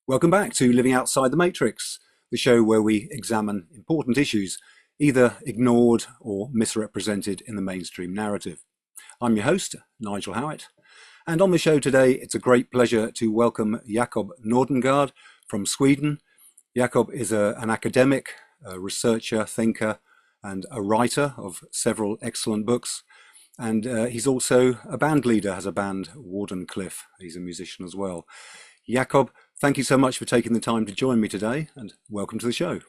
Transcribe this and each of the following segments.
Welcome back to Living Outside the Matrix, the show where we examine important issues, either ignored or misrepresented in the mainstream narrative. I'm your host, Nigel Howitt, and on the show today, it's a great pleasure to welcome Jakob Nordangard from Sweden. Jakob is an academic, a researcher, thinker, and a writer of several excellent books. And he's also a band leader, has a band, Wardenclyffe. He's a musician as well. Jakob, thank you so much for taking the time to join me today, and welcome to the show.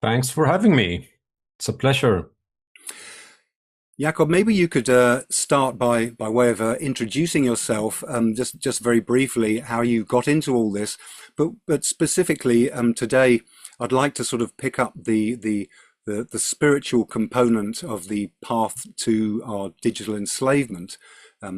Thanks for having me. It's a pleasure. Jakob, maybe you could start by way of introducing yourself, just very briefly, how you got into all this. But specifically today, I'd like to sort of pick up the spiritual component of the path to our digital enslavement,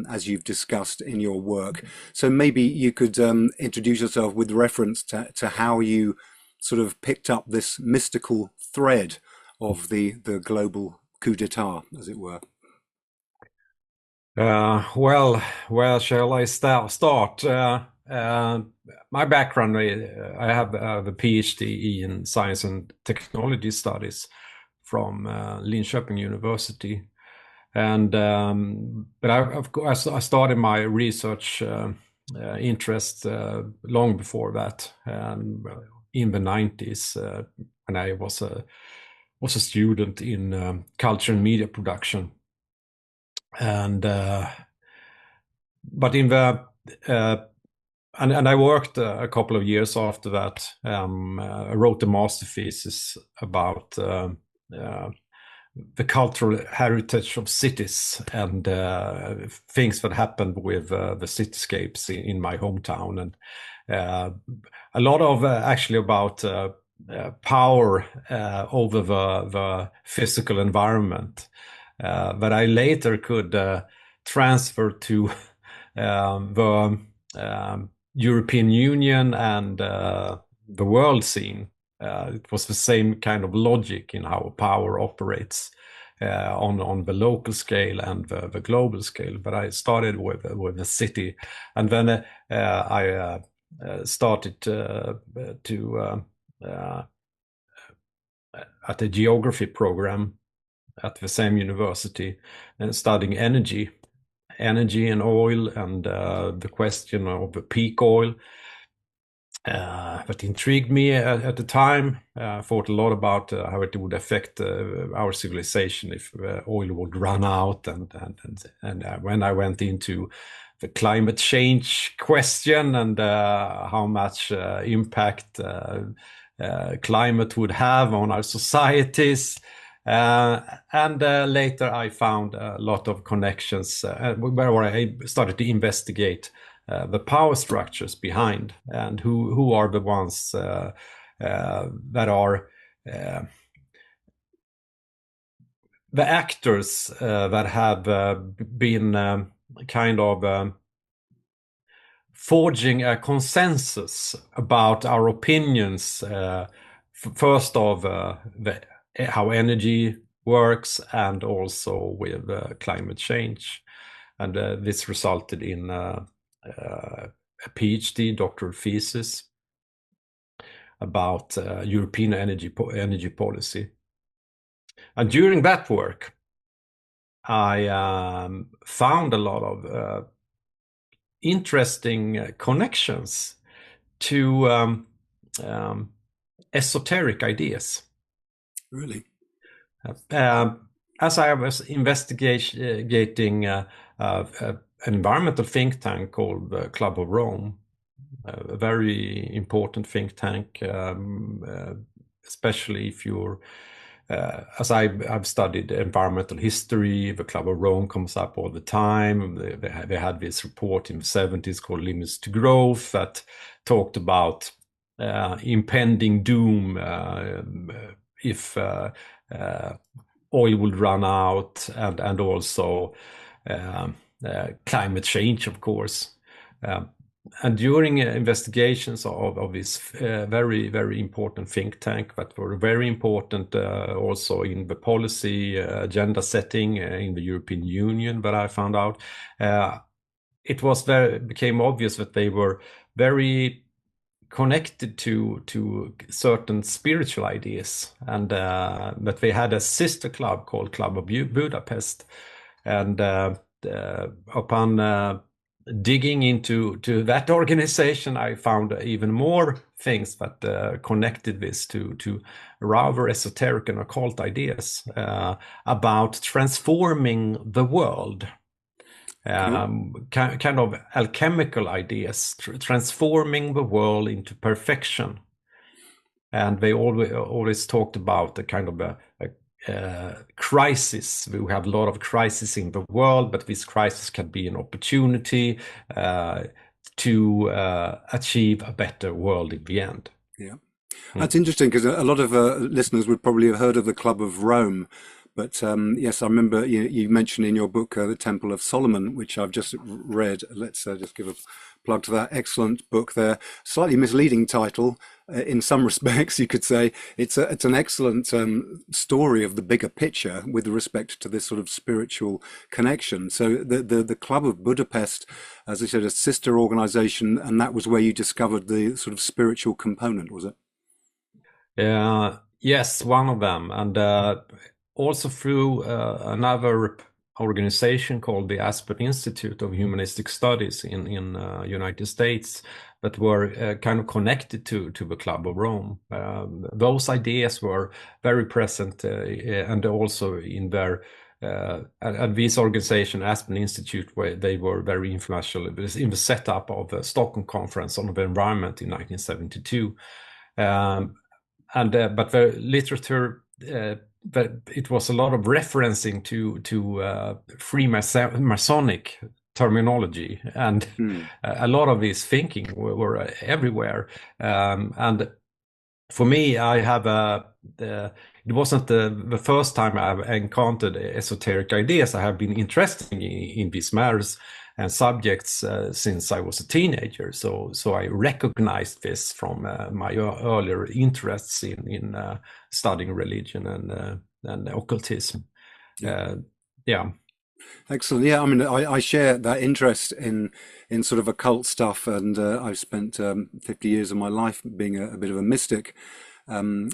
as you've discussed in your work. So maybe you could introduce yourself with reference to how you sort of picked up this mystical thread of the global coup d'etat, as it were. Well, shall I start? My background, I have a PhD in science and technology studies from Linköping University, and but of course I started my research interest long before that, in the 90s, when I was a student in culture and media production, and but in the and I worked a couple of years after that. I wrote a master thesis about the cultural heritage of cities and things that happened with the cityscapes in my hometown, and a lot of actually about power over the physical environment that I later could transfer to the European Union and the world scene. It was the same kind of logic in how power operates on the local scale and the global scale. But I started with the city, and then I started to at a geography program at the same university, and studying energy and oil, and the question of the peak oil that intrigued me at the time. I thought a lot about how it would affect our civilization if oil would run out, and when I went into the climate change question and how much impact climate would have on our societies. And later I found a lot of connections where I started to investigate the power structures behind, and who are the ones that are the actors that have been kind of forging a consensus about our opinions, first of how energy works, and also with climate change. And this resulted in a PhD doctoral thesis about European energy policy. And during that work, I found a lot of interesting connections to esoteric ideas. Really? As I was investigating an environmental think tank called the Club of Rome, a very important think tank, especially if you're, as I've studied environmental history. The Club of Rome comes up all the time. They had this report in the 70s called Limits to Growth that talked about impending doom if oil would run out, and also climate change, of course. And during investigations of this very, very important think tank that were very important also in the policy agenda setting in the European Union, that I found out, it became obvious that they were very connected to certain spiritual ideas, and but we had a sister club called Club of Budapest, and upon digging into that organization, I found even more things that connected this to rather esoteric and occult ideas about transforming the world. Kind of alchemical ideas, transforming the world into perfection. And they always talked about the kind of a crisis. We have a lot of crises in the world, but this crisis can be an opportunity to achieve a better world in the end. Yeah, that's interesting, because a lot of listeners would probably have heard of the Club of Rome. But yes, I remember you mentioned in your book The Temple of Solomon, which I've just read. Let's just give a plug to that. Excellent book there. Slightly misleading title in some respects, you could say. It's an excellent story of the bigger picture with respect to this sort of spiritual connection. So the Club of Budapest, as I said, a sister organization, and that was where you discovered the sort of spiritual component, was it? Yes, one of them. And also through another organization called the Aspen Institute of Humanistic Studies in United States, that were kind of connected to the Club of Rome. Those ideas were very present, and also in their at this organization, Aspen Institute, where they were very influential in the setup of the Stockholm Conference on the Environment in 1972. But the literature, it was a lot of referencing to Freemasonic terminology, and a lot of this thinking were everywhere. And for me, it wasn't the first time I've encountered esoteric ideas. I have been interested in these matters and subjects since I was a teenager. So I recognized this from my earlier interests in studying religion and occultism. Yeah. Excellent. Yeah, I mean, I share that interest in sort of occult stuff, and I've spent 50 years of my life being a bit of a mystic. I'm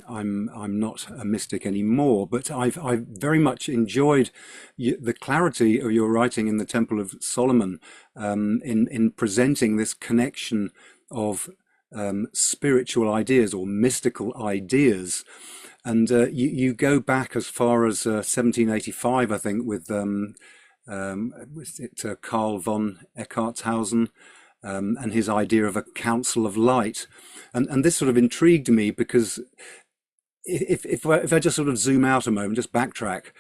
not a mystic anymore, but I've very much enjoyed the clarity of your writing in the Temple of Solomon, in presenting this connection of spiritual ideas or mystical ideas. And you go back as far as 1785, I think, with was it Karl von Eckartshausen, and his idea of a council of light, and this sort of intrigued me, because if I just sort of zoom out a moment, just backtrack,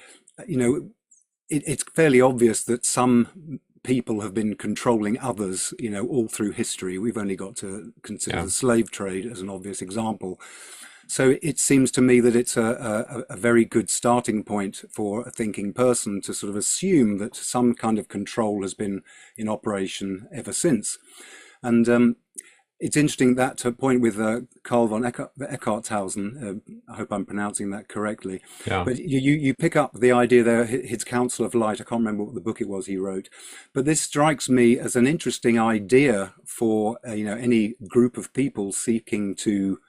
it's fairly obvious that some people have been controlling others, all through history. We've only got to consider the slave trade as an obvious example. So it seems to me that it's a very good starting point for a thinking person to sort of assume that some kind of control has been in operation ever since. And it's interesting that point with Karl von Eckartshausen. I hope I'm pronouncing that correctly. Yeah. But you pick up the idea there, his Council of Light. I can't remember what the book it was he wrote, but this strikes me as an interesting idea for any group of people seeking to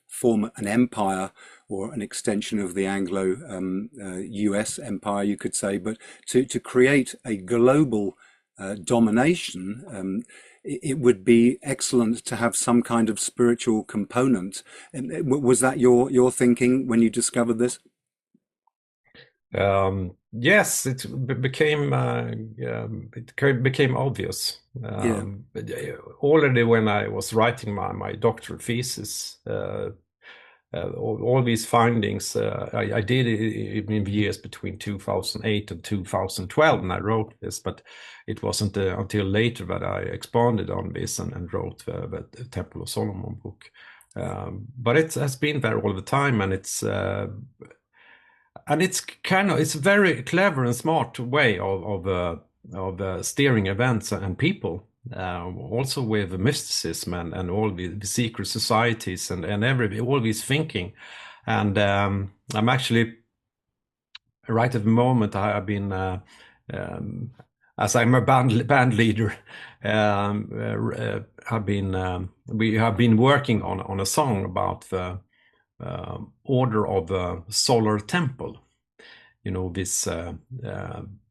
form an empire, or an extension of the Anglo US empire, you could say, but to create a global domination. It would be excellent to have some kind of spiritual component. Was that your thinking when you discovered this? Yes, it became obvious. Already when I was writing my doctoral thesis, all these findings, I did it in the years between 2008 and 2012, and I wrote this, but it wasn't until later that I expanded on this and wrote the Temple of Solomon book. But it has been there all the time, and it's a very clever and smart way of steering events and people. Also with mysticism and all the secret societies and all this thinking. And I'm actually right at the moment I've been as I'm a band leader, we have been working on a song about the order of the Solar Temple. You know, this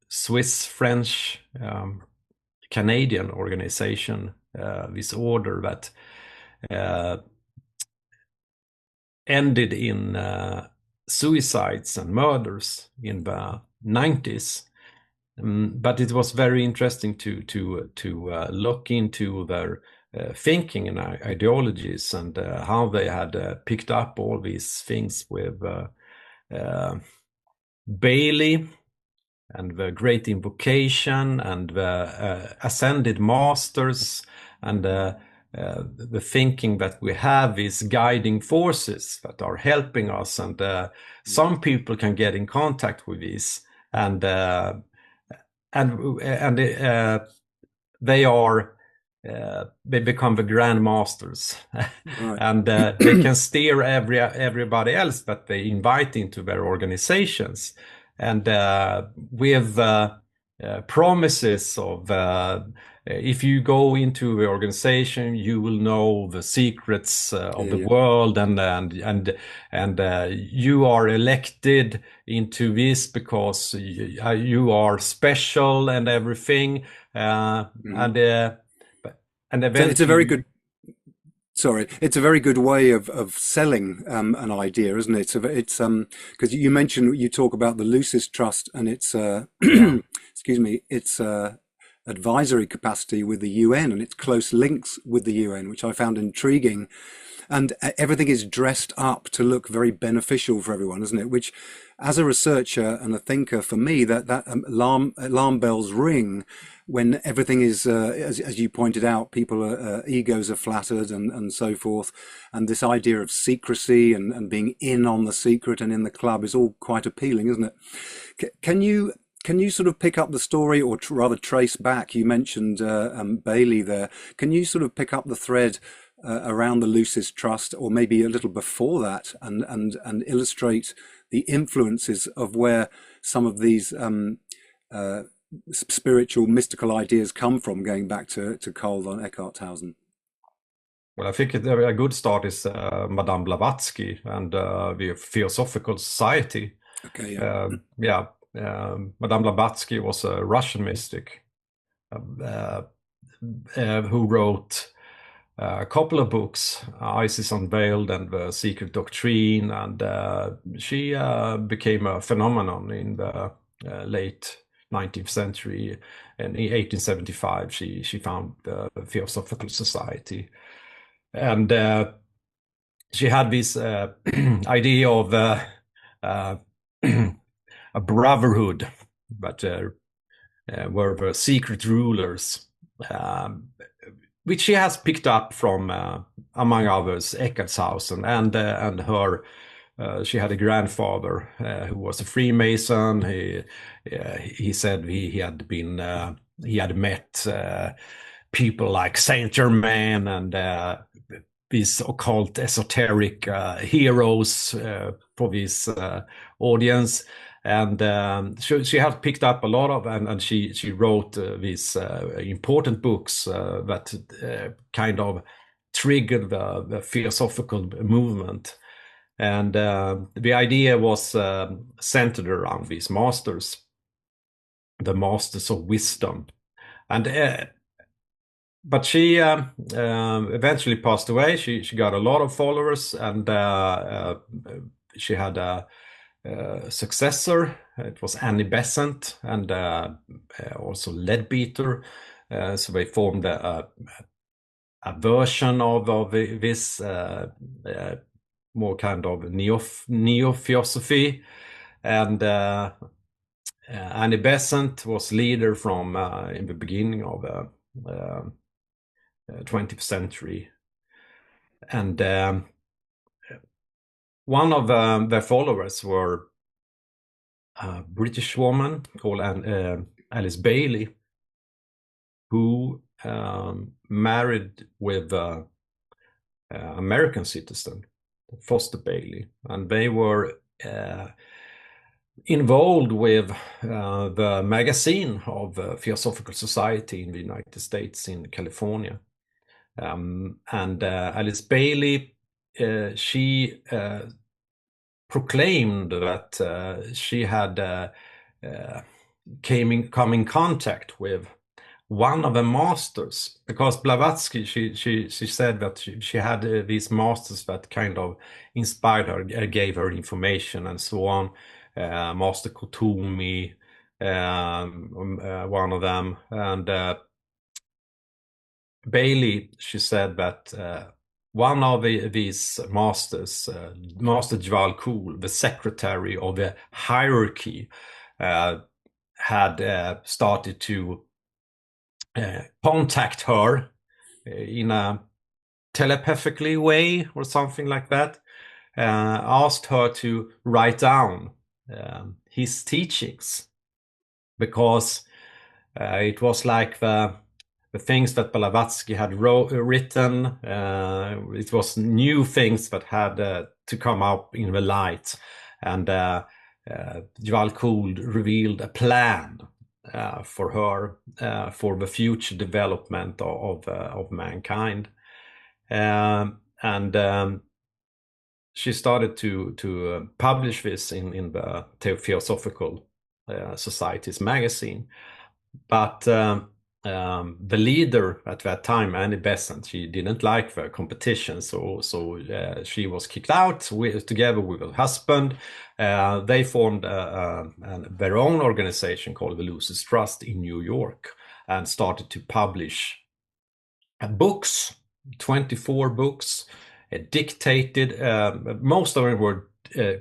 Swiss, French, Canadian organization, this order that ended in suicides and murders in the 90s. But it was very interesting to look into their thinking and ideologies, and how they had picked up all these things with Bailey and the Great Invocation and the Ascended Masters, and the thinking that we have is guiding forces that are helping us, and some people can get in contact with these, and they are they become the grandmasters, Right. and they can steer everybody else that they invite into their organizations, and with promises of if you go into the organization, you will know the secrets of Yeah, the yeah. world, and you are elected into this because you are special and everything, Mhm. and So it's a very eventually. good, sorry, it's a very good way of selling an idea, isn't it? So it's because you mentioned, you talk about the Lucis Trust and its Yeah. excuse me, its advisory capacity with the UN and its close links with the UN, which I found intriguing. And everything is dressed up to look very beneficial for everyone, isn't it? Which, as a researcher and a thinker, for me, that alarm bells ring when everything is, as you pointed out, people egos are flattered and so forth, and this idea of secrecy and being in on the secret and in the club is all quite appealing, isn't it? Can you? Can you sort of pick up the story, or rather trace back? You mentioned Bailey there. Can you sort of pick up the thread around the Lucis Trust, or maybe a little before that, and illustrate the influences of where some of these uh, spiritual, mystical ideas come from, going back to Carl von Eckharthausen? Well, I think a good start is Madame Blavatsky and the Theosophical Society. Okay, yeah. Yeah, Madame Blavatsky was a Russian mystic uh, who wrote a couple of books, Isis Unveiled and The Secret Doctrine, and she became a phenomenon in the late 19th century. And in 1875, she found the Theosophical Society, and she had this idea of uh, a brotherhood, but were the secret rulers, which she has picked up from, among others, Eckartshausen, and her. She had a grandfather who was a Freemason. He said he had met people like Saint Germain and these occult esoteric heroes for this audience, and she has picked up a lot of, and she wrote these important books that kind of triggered the philosophical movement, and the idea was centered around these masters, the masters of wisdom, and but she eventually passed away. She got a lot of followers, and she had a successor. It was Annie Besant, and also Leadbeater. So they formed a version of this more kind of neo-theosophy, and Annie Besant was leader from in the beginning of uh, 20th century, and one of their followers were a British woman called Alice Bailey, who married with American citizen Foster Bailey, and they were involved with the magazine of Theosophical Society in the United States in California. And Alice Bailey, she proclaimed that she had come in contact with one of the masters, because Blavatsky, she said that she had these masters that kind of inspired her, gave her information and so on. Master Kotomi, one of them, and Bailey, she said that one of these masters, Master Jval Kul, the secretary of the hierarchy, had started to contact her in a telepathically way or something like that, asked her to write down his teachings, because it was like the things that Blavatsky had written, it was new things that had to come up in the light, and Jval Kul revealed a plan for her for the future development of mankind, and she started to publish this in the Theosophical Society's magazine. But the leader at that time, Annie Besant, she didn't like the competition, so she was kicked out together with her husband. They formed their own organization called the Lucis Trust in New York, and started to publish books, 24 books, dictated. Most of them were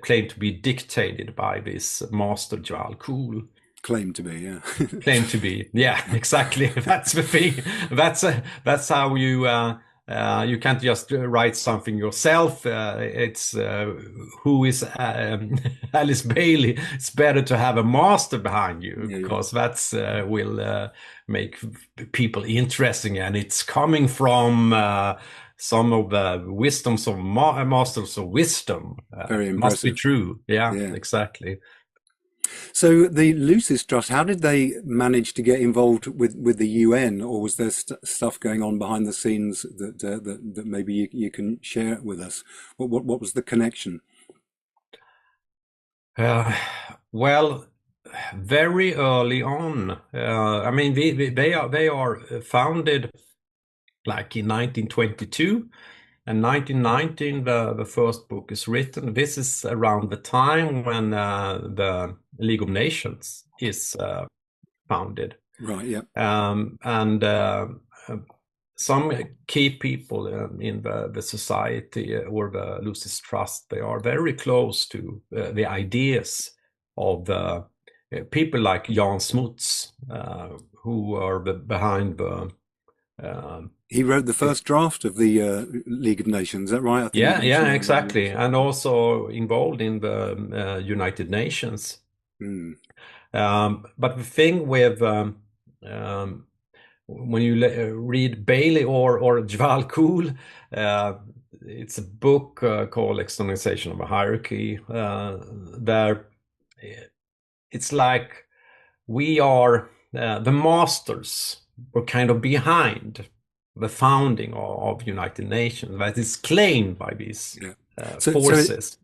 claimed to be dictated by this Master Jval Kul. Claimed to be, yeah. Claimed to be, yeah, exactly. That's the thing. That's how you can't just write something yourself. It's who is Alice Bailey. It's better to have a master behind you, because that's will make people interesting, and it's coming from some of the wisdoms of masters of wisdom. Very impressive. Must be true. Yeah, exactly. So the Lucis Trust, how did they manage to get involved with the UN, or was there stuff going on behind the scenes that maybe you can share with us? What was the connection? Well, very early on, I mean, they are founded like in 1922. And 1919, the first book is written. This is around the time when the League of Nations is founded. Right, yeah. And some key people in the society or the Lucis Trust, they are very close to the ideas of people like Jan Smuts, who are behind the... he wrote the first draft of the League of Nations, is that right? I think yeah, exactly. And also involved in the United Nations. But the thing with when you read Bailey or Jval Kul, it's a book called Externalization of a Hierarchy. There, it's like we are the masters were kind of behind the founding of United Nations, that is claimed by these forces.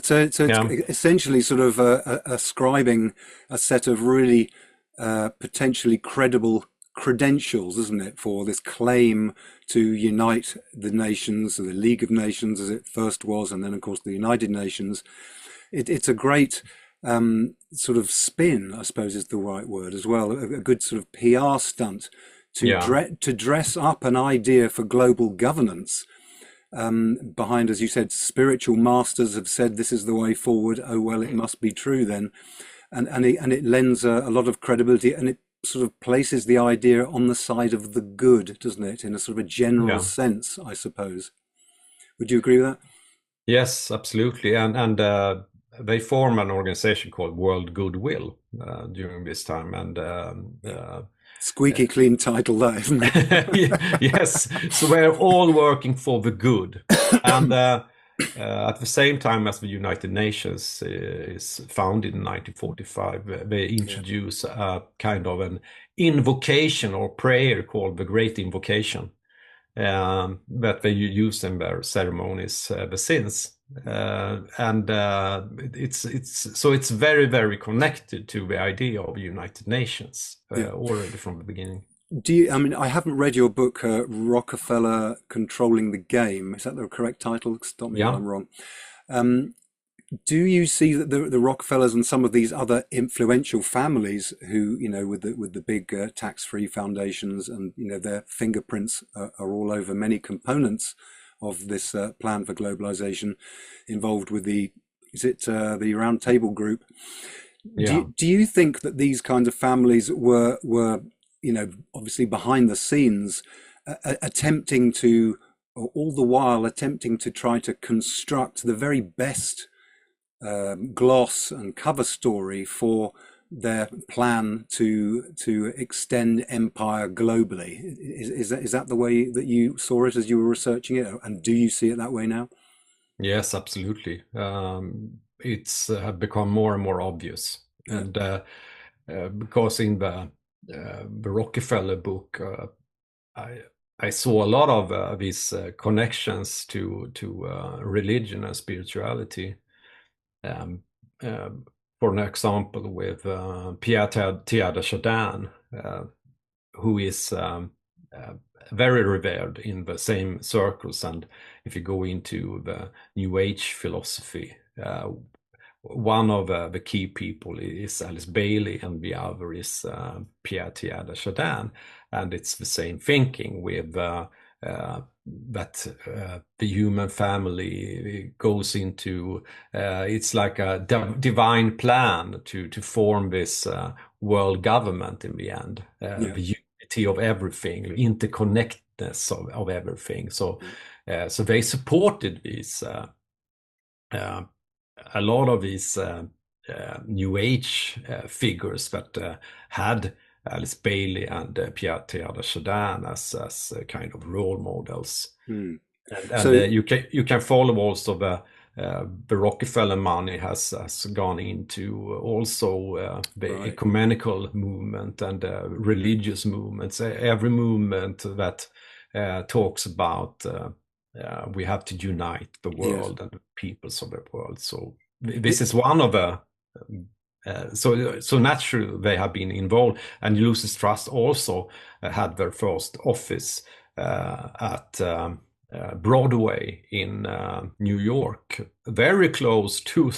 So it's essentially sort of ascribing a set of really potentially credible credentials, isn't it, for this claim to unite the nations, or the League of Nations as it first was, and then of course the United Nations. It's a great sort of spin, I suppose is the right word as well, a good sort of PR stunt to dress up an idea for global governance behind, as you said, spiritual masters have said this is the way forward. Oh well, it must be true then, and it lends a lot of credibility, and it sort of places the idea on the side of the good, doesn't it, in a sort of a general sense, I suppose. Would you agree with that? Yes, absolutely. And they form an organization called World Goodwill during this time, and squeaky clean title, that, isn't it? Yes, so we're all working for the good, and at the same time as the United Nations is founded in 1945, they Yeah. introduce a kind of an invocation or prayer called the Great Invocation, that they use in their ceremonies ever since. And it's very, very connected to the idea of United Nations Yeah. already from the beginning. I mean, I haven't read your book, Rockefeller Controlling the Game. Is that the correct title? Stop me if Yeah. I'm wrong. Um, do you see that the Rockefellers and some of these other influential families who, with the big tax-free foundations and, their fingerprints are all over many components of this plan for globalization involved with the Round Table Group? Yeah. Do you think that these kinds of families were obviously behind the scenes, attempting to, or all the while attempting to try to construct the very best gloss and cover story for their plan to extend empire globally? Is that the way that you saw it as you were researching it, and do you see it that way now? Yes, absolutely. It's have become more and more obvious, Yeah. and because in the Rockefeller book, I I saw a lot of these connections to religion and spirituality. Um, for an example, with Pierre Teilhard de Chardin, who is uh, very revered in the same circles. And if you go into the New Age philosophy, one of the key people is Alice Bailey, and the other is Pierre Teilhard de Chardin. And it's the same thinking with that the human family goes into, it's like a divine plan to form this world government in the end, Yeah. the unity of everything, the interconnectedness of everything. So, so they supported these a lot of these New Age figures that had Alice Bailey and Pierre Teilhard de Chardin as kind of role models. Mm. And So you can follow also the Rockefeller money has gone into also the right. ecumenical movement and religious movements. Every movement that talks about we have to unite the Yes. world and the peoples of the world. So this is one of the so naturally they have been involved, and Lucis Trust also had their first office at Broadway in New York, very close to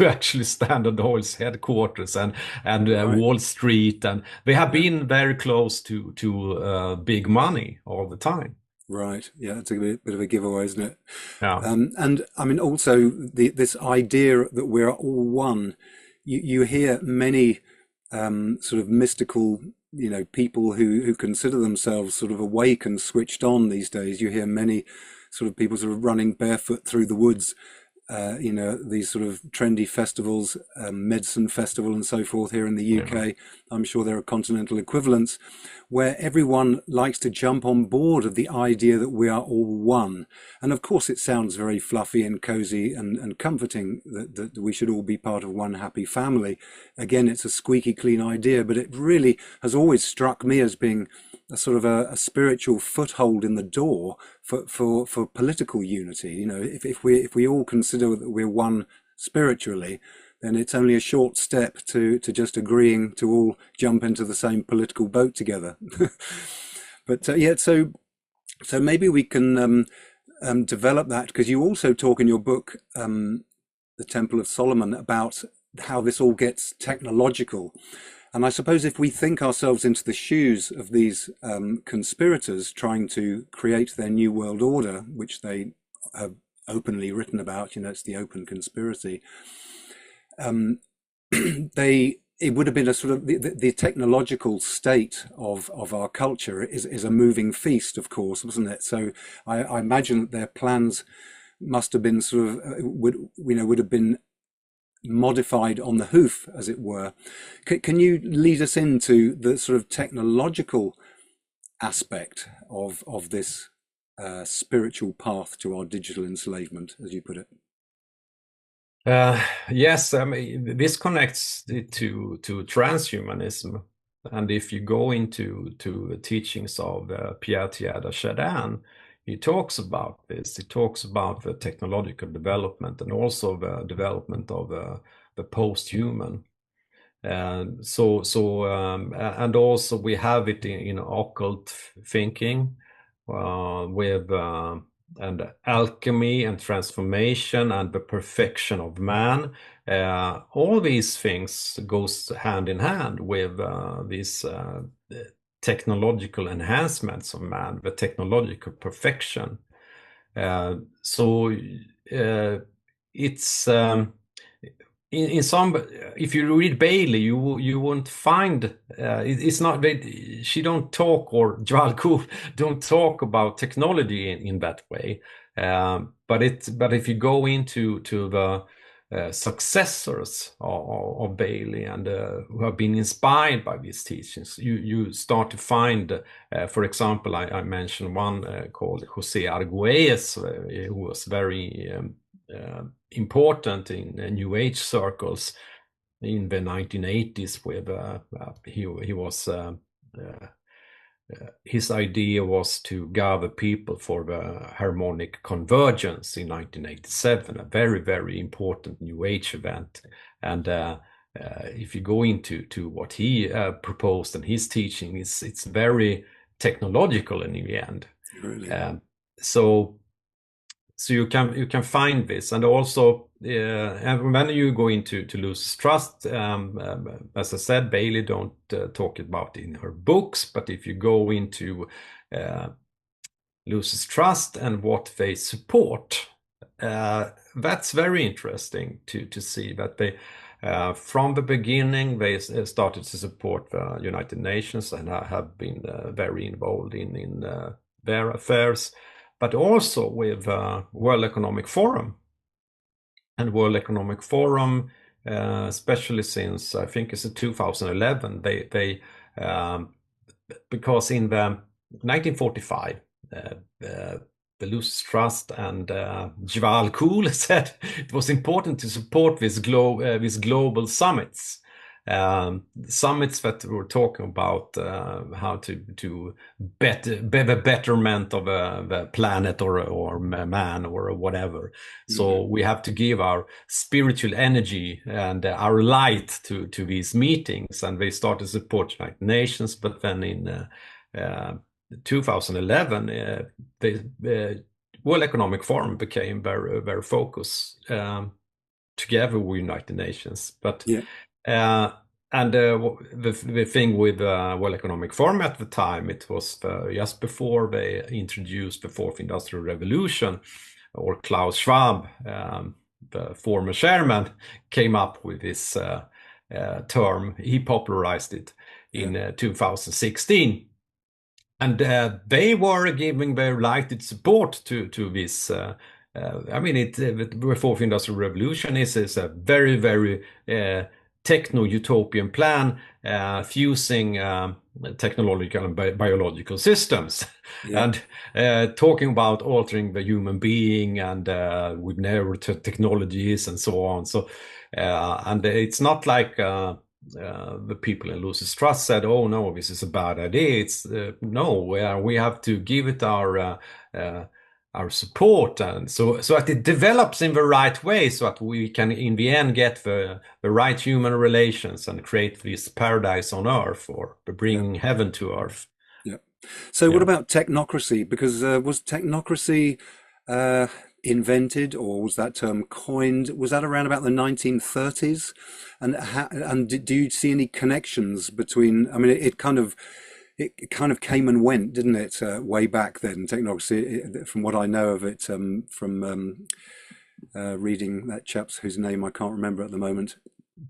actually Standard Oil's headquarters and Right. Wall Street, and they have Yeah. been very close to big money all the time. Right. Yeah, it's a bit of a giveaway, isn't it? Yeah, And I mean, also this idea that we're all one. You hear many sort of mystical, people who consider themselves sort of awake and switched on these days. You hear many sort of people sort of running barefoot through the woods. These sort of trendy festivals, medicine festival and so forth here in the yeah, UK. I'm sure there are continental equivalents where everyone likes to jump on board of the idea that we are all one. And of course, it sounds very fluffy and cozy and comforting that we should all be part of one happy family. Again, it's a squeaky clean idea, but it really has always struck me as being a sort of a spiritual foothold in the door for political unity. If we all consider that we're one spiritually, then it's only a short step to just agreeing to all jump into the same political boat together. But yeah, so maybe we can develop that, because you also talk in your book, The Temple of Solomon, about how this all gets technological. And I suppose if we think ourselves into the shoes of these conspirators trying to create their new world order, which they have openly written about, it's the open conspiracy, it would have been a sort of the technological state of our culture is a moving feast, of course, wasn't it? So I imagine that their plans must have been sort of would have been modified on the hoof, as it were. Can you lead us into the sort of technological aspect of this spiritual path to our digital enslavement, as you put it? Yes, I mean, this connects it to transhumanism, and if you go into the teachings of Pierre Tiada Chardin, he talks about this. He talks about the technological development and also the development of the post-human. And also we have it in occult thinking with and alchemy and transformation and the perfection of man. All these things goes hand in hand with these technological enhancements of man, the technological perfection. So it's in some, if you read Bailey, you won't find it's not that she don't talk, or Joel Kuhl don't talk about technology in that way. But if you go into the successors of Bailey and who have been inspired by these teachings, you start to find, for example, I mentioned one called Jose Argüelles, who was very important in New Age circles in the 1980s. With he was his idea was to gather people for the harmonic convergence in 1987, a very, very important New Age event. And if you go into what he proposed and his teaching, it's very technological in the end. Really? So you can find this, and also and when you go into Lucis Trust, as I said, Bailey don't talk about it in her books, but if you go into Lucis Trust and what they support, that's very interesting to see that they from the beginning they started to support the United Nations and have been very involved in their affairs, but also with World Economic Forum. And World Economic Forum, especially since I think it's 2011, they because in the 1945, the Lucis Trust and Joel Kuhl said it was important to support these global summits. Summits that were talking about how to the betterment of the planet or man or whatever. So we have to give our spiritual energy and our light to these meetings, and they started to support United Nations. But then in 2011, the World Economic Forum became very, very focused together with United Nations. But and the thing with World Economic Forum at the time, it was just before they introduced the Fourth Industrial Revolution, or Klaus Schwab, the former chairman, came up with this term. He popularized it in 2016. And they were giving their lighted support to this. I mean, the Fourth Industrial Revolution is a very, very techno-utopian plan, fusing technological and biological systems, and talking about altering the human being and with neurotechnologies and so on. So, and it's not like the people in Lucis Trust said, "Oh no, this is a bad idea." It's no, we have to give it our support, and so that it develops in the right way, so that we can in the end get the right human relations and create this paradise on earth, or bringing heaven to earth. So what about technocracy? Because was technocracy invented, or was that term coined? Was that around about the 1930s? And do you see any connections between? I mean, it kind of came and went, didn't it? Way back then, technocracy. From what I know of it, from reading that chap's whose name I can't remember at the moment.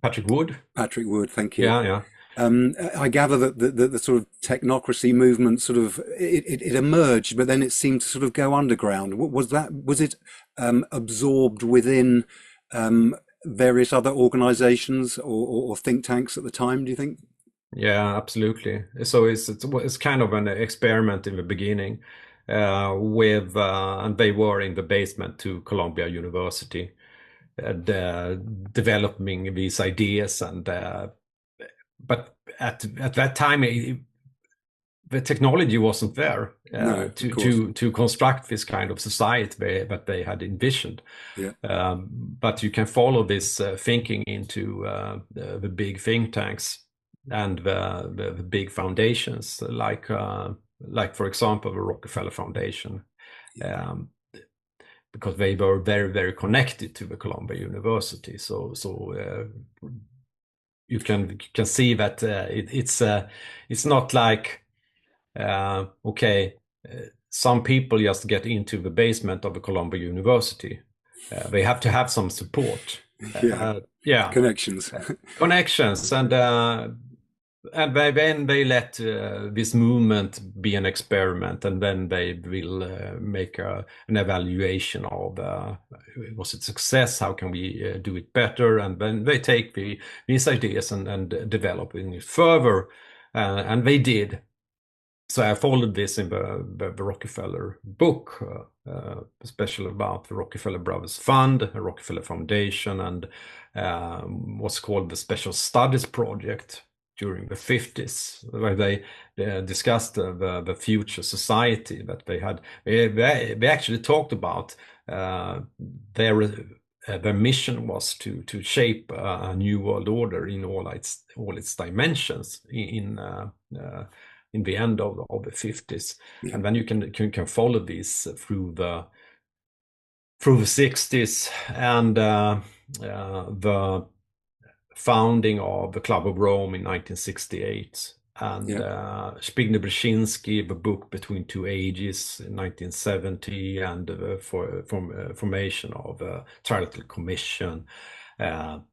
Patrick Wood. Patrick Wood, thank you. Yeah. I gather that the sort of technocracy movement sort of it emerged, but then it seemed to sort of go underground. Was it absorbed within various other organizations or think tanks at the time, do you think? Yeah, absolutely. So it's kind of an experiment in the beginning. and they were in the basement to Columbia University, and developing these ideas. And but at that time, the technology wasn't there No, of course. to construct this kind of society that they had envisioned. Yeah. But you can follow this thinking into the big think tanks and the big foundations, like for example the Rockefeller Foundation, because they were very, very connected to the Columbia University. So you can see that it's not like okay, some people just get into the basement of the Columbia University. They have to have some support. Yeah. Connections. Connections, and then they let this movement be an experiment, and then they will make an evaluation of was it success? How can we do it better? And then they take these ideas and developing it further, and they did. So I followed this in the Rockefeller book, especially about the Rockefeller Brothers Fund, the Rockefeller Foundation, and what's called the Special Studies Project during the 50s, where they discussed the future society that they had. They actually talked about their mission was to shape a new world order in all its dimensions in the end of the 50s. Yeah. And then you can follow these through the 60s, and the founding of the Club of Rome in 1968, and Spigner-Brzezinski, the book Between Two Ages in 1970, and formation of the Trilateral Commission. But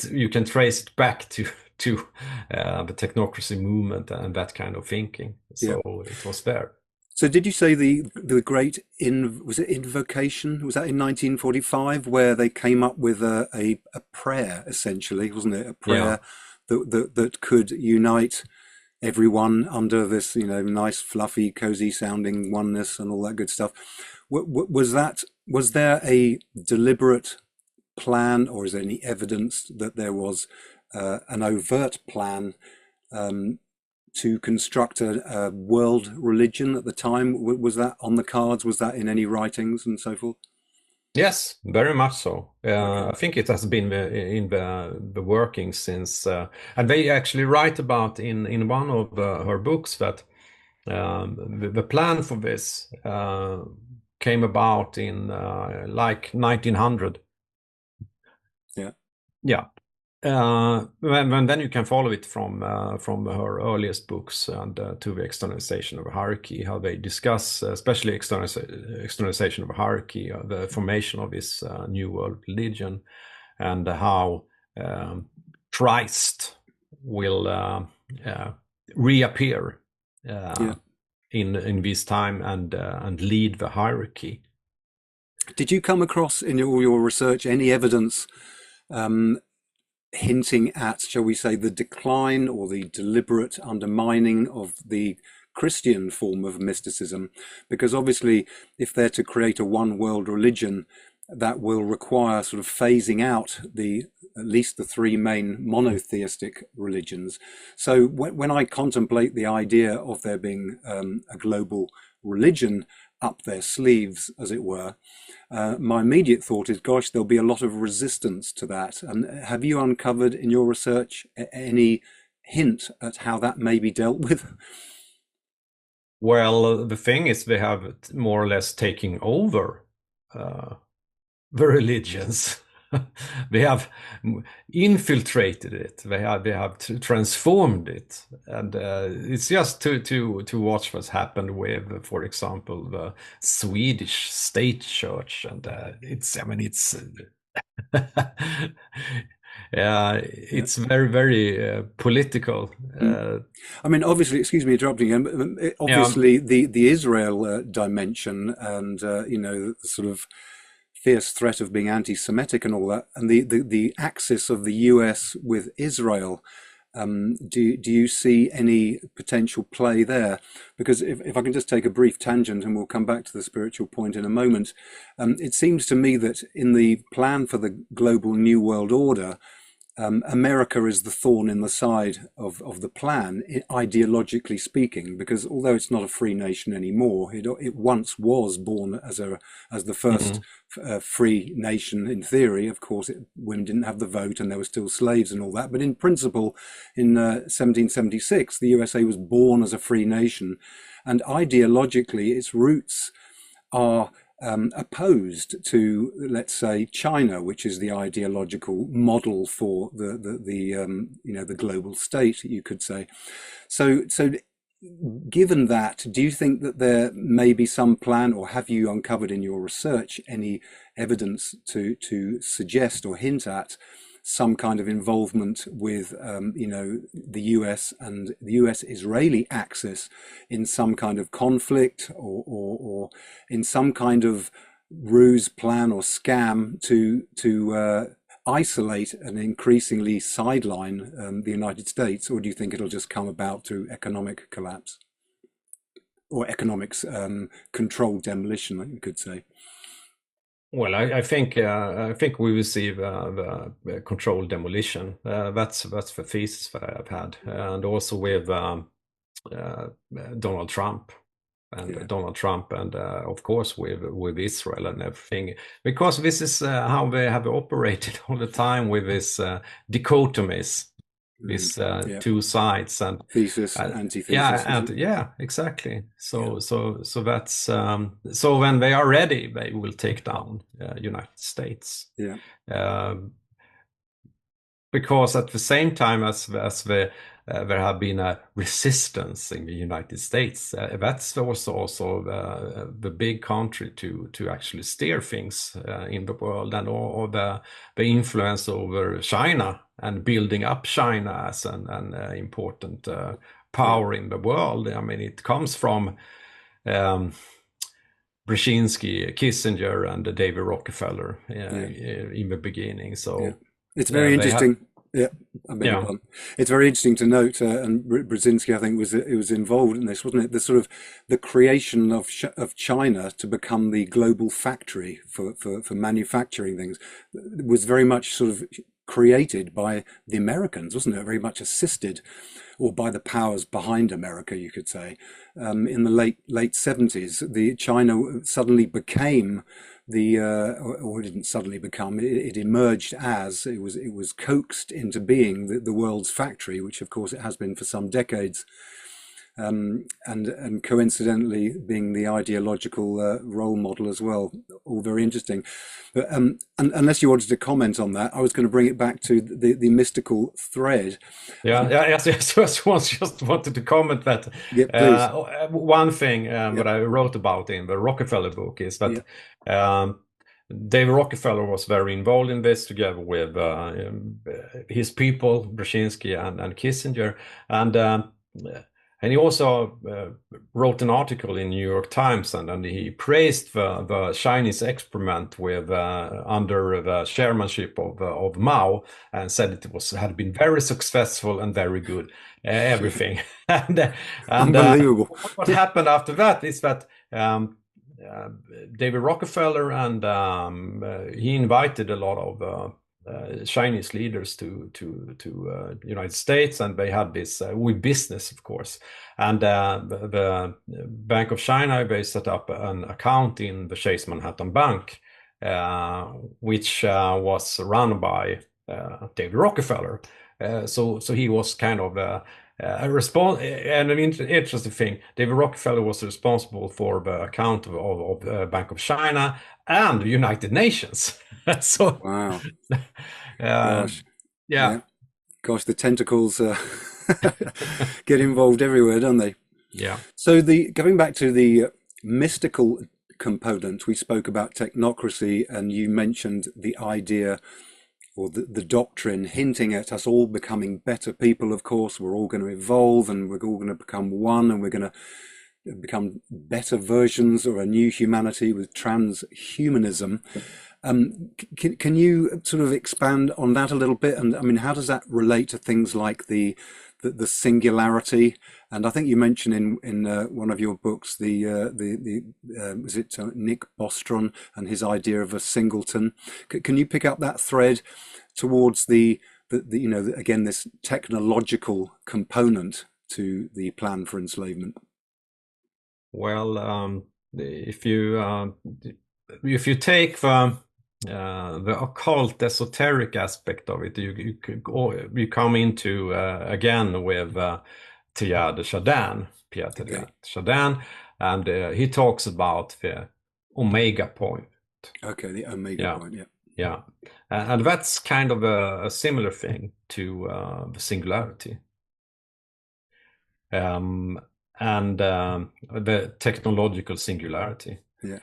you can trace it back to the technocracy movement and that kind of thinking. So it was there. So did you say the great was it invocation? Was that in 1945, where they came up with a prayer, essentially, wasn't it? A prayer that could unite everyone under this, nice, fluffy, cozy sounding oneness and all that good stuff. Was there a deliberate plan, or is there any evidence that there was an overt plan to construct a world religion at the time? Was that on the cards? Was that in any writings and so forth? Yes, very much so. Okay. I think it has been in the working since, and they actually write about in one of her books that the plan for this came about in like 1900. Yeah. And then you can follow it from her earliest books and to the externalization of a hierarchy, how they discuss, especially externalization of a hierarchy, the formation of this new world religion, and how Christ will reappear in this time and lead the hierarchy. Did you come across in all your research any evidence hinting at, shall we say, the decline or the deliberate undermining of the Christian form of mysticism? Because obviously, if they're to create a one world religion, that will require sort of phasing out at least the three main monotheistic religions. So when I contemplate the idea of there being a global religion up their sleeves, as it were, my immediate thought is, gosh, there'll be a lot of resistance to that. And have you uncovered in your research any hint at how that may be dealt with? Well, the thing is, they have more or less taken over the religions. They have infiltrated it. They have transformed it, and it's just to watch what's happened with, for example, the Swedish state church, and it's it's very, very political. I mean, obviously, excuse me interrupting you. Obviously, the Israel dimension, and the sort of fierce threat of being anti-Semitic and all that, and the axis of the US with Israel Do you see any potential play there? Because if I can just take a brief tangent, and we'll come back to the spiritual point in a moment, it seems to me that in the plan for the global New World Order, America is the thorn in the side of the plan, ideologically speaking, because although it's not a free nation anymore, it once was born as the first free nation in theory. Of course, women didn't have the vote, and there were still slaves and all that. But in principle, in 1776, the USA was born as a free nation, and ideologically, its roots are opposed to, let's say, China, which is the ideological model for the global state, you could say. So given that, do you think that there may be some plan, or have you uncovered in your research any evidence to suggest or hint at some kind of involvement with the US and the US-Israeli axis in some kind of conflict, or in some kind of ruse, plan, or scam to isolate and increasingly sideline the United States? Or do you think it'll just come about through economic collapse or economics controlled demolition, you could say? Well, I think we will see the controlled demolition. That's the thesis that I have had, and also with Donald Trump and of course with Israel and everything, because this is how they have operated all the time with this dichotomies. These two sides, and thesis and antithesis. Exactly. So that's so when they are ready, they will take down United States. Because at the same time as there have been a resistance in the United States, that's also the big country to actually steer things in the world, and or the influence over China and building up China as an important power in the world. I mean, it comes from Brzezinski, Kissinger, and David Rockefeller in the beginning. So it's very interesting. It's very interesting to note, and Brzezinski, I think, was involved in this, wasn't it? The sort of the creation of China to become the global factory for manufacturing things was very much sort of created by the Americans, wasn't it? Very much assisted, or by the powers behind America, you could say. In the late 70s, China suddenly became or it didn't suddenly become, it emerged as, it was coaxed into being the world's factory, which of course it has been for some decades, and coincidentally being the ideological role model as well. All very interesting. But unless you wanted to comment on that, I was going to bring it back to the mystical thread. Yes. Just wanted to comment that. One thing that I wrote about in the Rockefeller book is that David Rockefeller was very involved in this, together with his people, Brzezinski and Kissinger, and he also wrote an article in New York Times, and he praised the Chinese experiment with under the chairmanship of Mao, and said it had been very successful and very good, everything. and Unbelievable. What happened after that is that David Rockefeller and he invited a lot of Chinese leaders to United States, and they had this with business, of course, and the Bank of China, they set up an account in the Chase Manhattan Bank, which was run by David Rockefeller. So he was kind of a response, and an interesting thing. David Rockefeller was responsible for the account of Bank of China and the United Nations. So wow. Gosh, the tentacles get involved everywhere, don't they? Yeah. So going back to the mystical component, we spoke about technocracy, and you mentioned the idea, or the doctrine, hinting at us all becoming better people. Of course, we're all going to evolve, and we're all going to become one, and we're going to become better versions or a new humanity with transhumanism. Can you sort of expand on that a little bit? And I mean, how does that relate to things like the singularity? And I think you mentioned in one of your books was it Nick Bostrom and his idea of a singleton? Can you pick up that thread towards the again, this technological component to the plan for enslavement? Well, if you take the occult esoteric aspect of it, you come into again with Teilhard de Chardin, Pierre Teilhard de Chardin, and he talks about the omega point. Okay, the omega point, yeah. Yeah, and that's kind of a similar thing to the singularity. And the technological singularity. Yeah.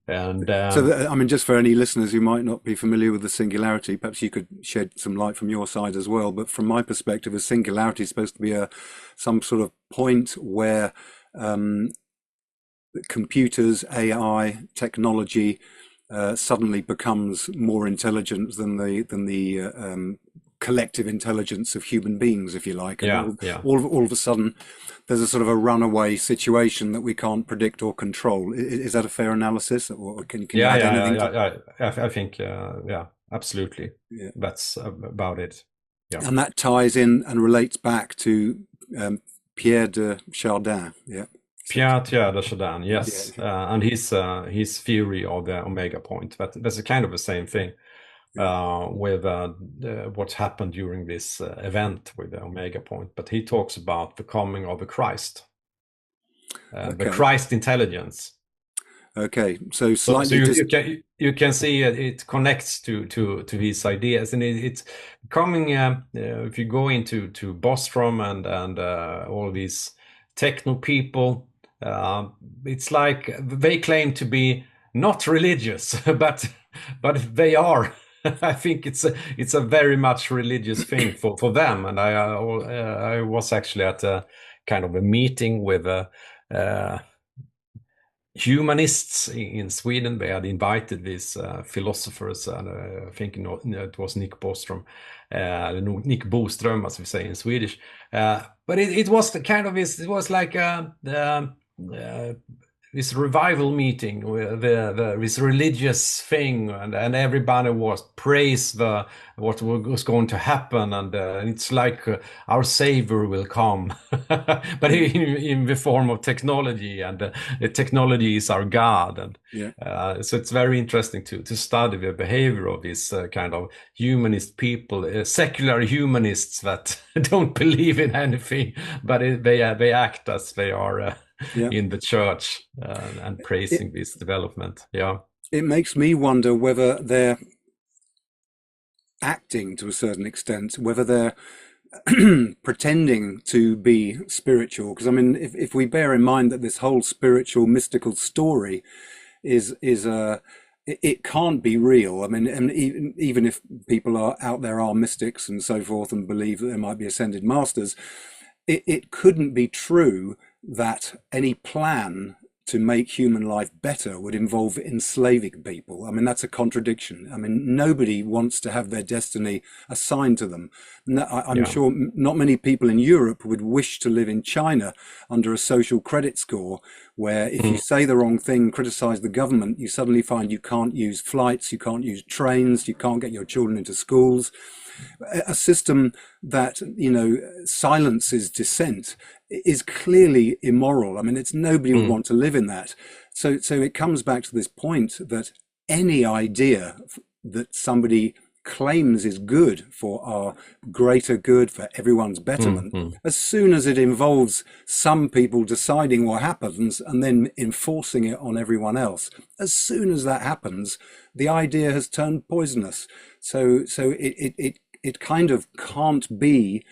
And so, I mean, just for any listeners who might not be familiar with the singularity, perhaps you could shed some light from your side as well. But from my perspective, a singularity is supposed to be some sort of point where computers, AI, technology suddenly becomes more intelligent than the collective intelligence of human beings, if you like. And all of a sudden, there's a sort of a runaway situation that we can't predict or control. Is that a fair analysis, or can you add anything? I think absolutely. Yeah. That's about it. Yeah. And that ties in and relates back to Pierre de Chardin. Yeah. Pierre de Chardin, yes, and his theory of the omega point. That's a kind of the same thing. With what happened during this event with the omega point, but he talks about the coming of the Christ, the Christ intelligence. Okay, so slightly. So you can see it connects to his ideas, and it's coming. If you go into Bostrom and all these techno people, it's like they claim to be not religious, but they are. I think it's a very much religious thing for them, and I was actually at a kind of a meeting with humanists in Sweden. They had invited these philosophers, and I think it was Nick Bostrom, Nick Boström, as we say in Swedish. But it was the kind of it was like this revival meeting with this religious thing, and everybody was praise what was going to happen, and it's like our savior will come, but in the form of technology, and the technology is our God, and so it's very interesting to study the behavior of this kind of humanist people, secular humanists that don't believe in anything, but they act as they are. In the church and praising this development. It makes me wonder whether they're acting to a certain extent, whether they're pretending to be spiritual. Because I mean, if we bear in mind that this whole spiritual mystical story is it can't be real. I mean, and even if people are out there are mystics and so forth and believe that there might be ascended masters, it couldn't be true that any plan to make human life better would involve enslaving people. I mean, that's a contradiction. I mean, nobody wants to have their destiny assigned to them. I'm sure not many people in Europe would wish to live in China under a social credit score, where if you say the wrong thing, criticize the government, you suddenly find you can't use flights, you can't use trains, you can't get your children into schools. A system that, silences dissent is clearly immoral. I mean, it's nobody would want to live in that. So it comes back to this point that any idea that somebody claims is good for our greater good, for everyone's betterment, as soon as it involves some people deciding what happens and then enforcing it on everyone else, as soon as that happens, the idea has turned poisonous. So it kind of can't be,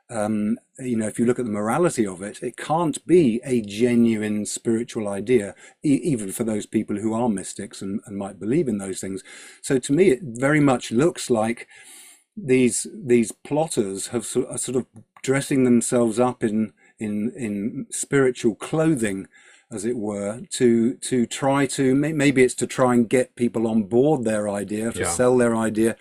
if you look at the morality of it, it can't be a genuine spiritual idea, even for those people who are mystics and might believe in those things. So to me, it very much looks like these plotters are sort of dressing themselves up in in spiritual clothing, as it were, to try to, maybe it's to try and get people on board their idea, to sell their idea.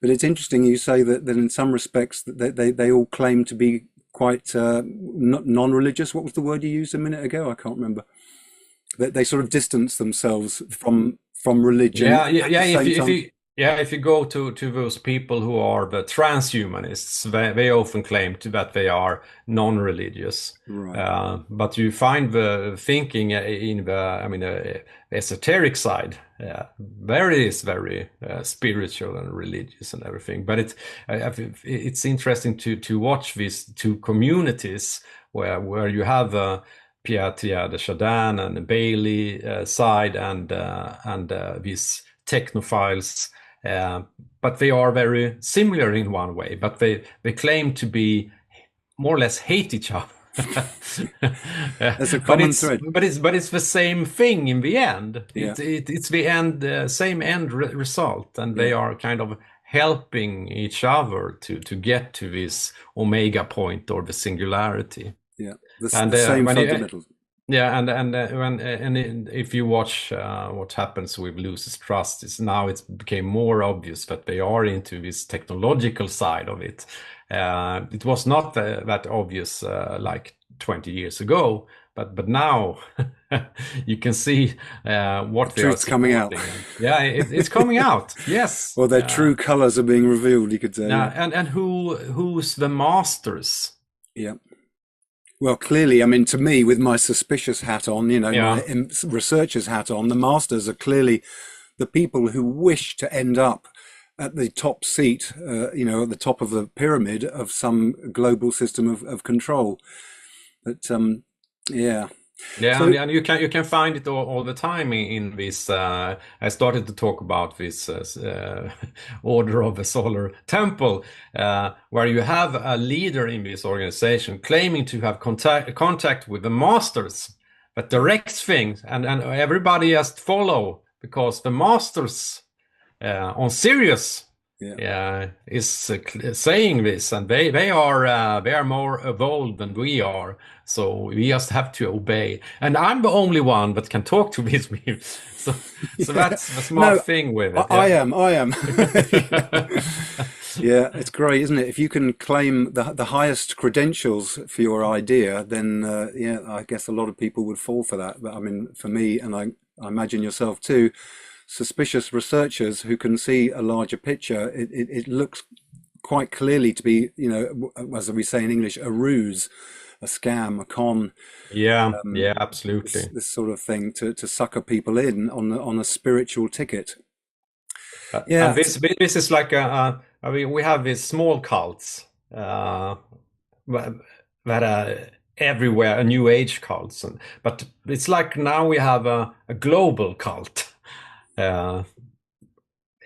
But it's interesting you say that in some respects that they all claim to be quite non-religious. What was the word you used a minute ago? I can't remember. That they sort of distance themselves from religion. If you go to those people who are the transhumanists, they often claim that they are non-religious. Right. But you find the thinking in the esoteric side, there it is very spiritual and religious and everything. But it's interesting to watch these two communities where you have Pierre de Chardin and the Bailey side and these technophiles, but they are very similar in one way, but they claim to be more or less hate each other. That's a common thread. But it's the same thing in the end. Yeah. It's the end, same end result, and they are kind of helping each other to get to this omega point or the singularity. Yeah, the same fundamentals. If you watch what happens with Lucis Trust, it's became more obvious that they are into this technological side of it. It was not that obvious like 20 years ago, but now you can see what the truth's coming out. Yeah, it's coming out. Yes. Well, their true colors are being revealed, you could say. And who's the masters? Yeah. Well, clearly, I mean, to me, with my suspicious hat on, my researcher's hat on, the masters are clearly the people who wish to end up at the top seat, at the top of the pyramid of some global system of control. But and you can find it all the time in this. I started to talk about this order of the solar temple, where you have a leader in this organization claiming to have contact with the masters that directs things, and everybody has to follow because the masters on Sirius is saying this, and they are more evolved than we are, so we just have to obey. And I'm the only one that can talk to these people, so that's the smart thing with it. I am. Yeah, it's great, isn't it? If you can claim the highest credentials for your idea, then I guess a lot of people would fall for that. But I mean, for me, and I imagine yourself too, suspicious researchers who can see a larger picture, it looks quite clearly to be, as we say in English, a ruse, a scam, a con. Absolutely. This sort of thing to sucker people in on a spiritual ticket. And this is like we have these small cults that are everywhere, New Age cults, but it's like now we have a global cult.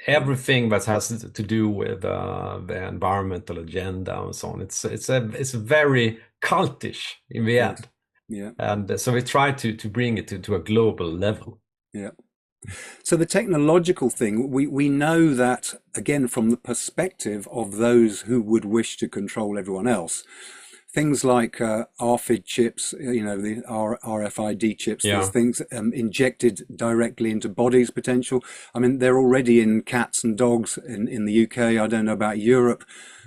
Everything that has to do with the environmental agenda and so on. It's very cultish in the end. Yeah. And so we try to bring it to a global level. Yeah. So the technological thing, we know that, again, from the perspective of those who would wish to control everyone else. Things like RFID chips, the RFID chips, these things injected directly into bodies potential. I mean, they're already in cats and dogs in the UK. I don't know about Europe,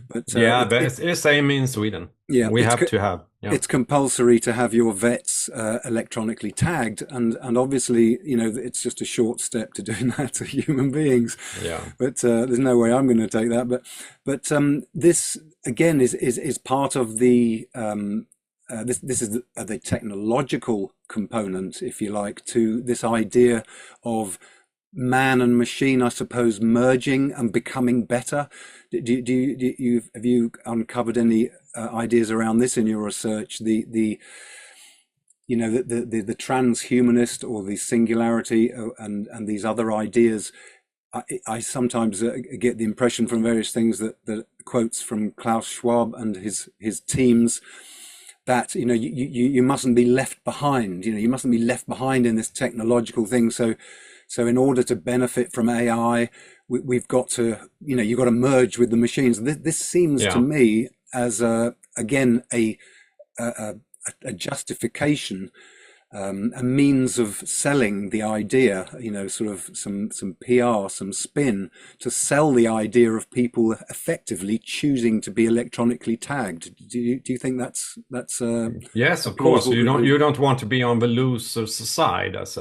but but it's the same in Sweden. Yeah, we have to have. Yeah. It's compulsory to have your vets electronically tagged, and obviously, it's just a short step to doing that to human beings. Yeah. But there's no way I'm going to take that. But this again is part of the this is the technological component, if you like, to this idea of man and machine, I suppose, merging and becoming better. Have you uncovered any ideas around this in your research? The transhumanist or the singularity and these other ideas. I sometimes get the impression from various things that quotes from Klaus Schwab and his teams that you mustn't be left behind. You mustn't be left behind in this technological thing. So in order to benefit from AI, we've got to, you've got to merge with the machines. This seems to me as a a justification, a means of selling the idea, sort of some PR, some spin to sell the idea of people effectively choosing to be electronically tagged. Do you think that's Yes, a of course. plausible conclusion? You don't want to be on the loser's side, as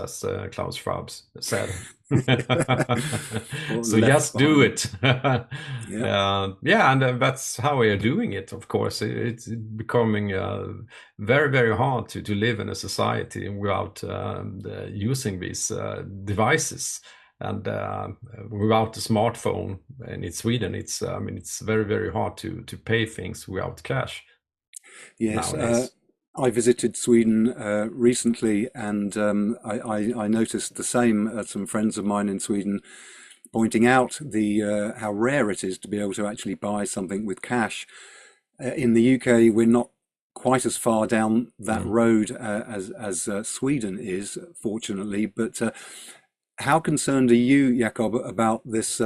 Klaus Schwab said. Or So left just do behind? it. Yeah. Yeah, and that's how we are doing it. Of course, it's becoming very, very hard to live in a society without using these devices. And without a smartphone, and in Sweden, it's I mean, it's very, very hard to pay things without cash Yes, nowadays. I visited Sweden recently, and I noticed the same. Some friends of mine in Sweden pointing out the how rare it is to be able to actually buy something with cash. In the UK, we're not quite as far down that Mm. road as Sweden is, fortunately. But how concerned are you, Jakob, about this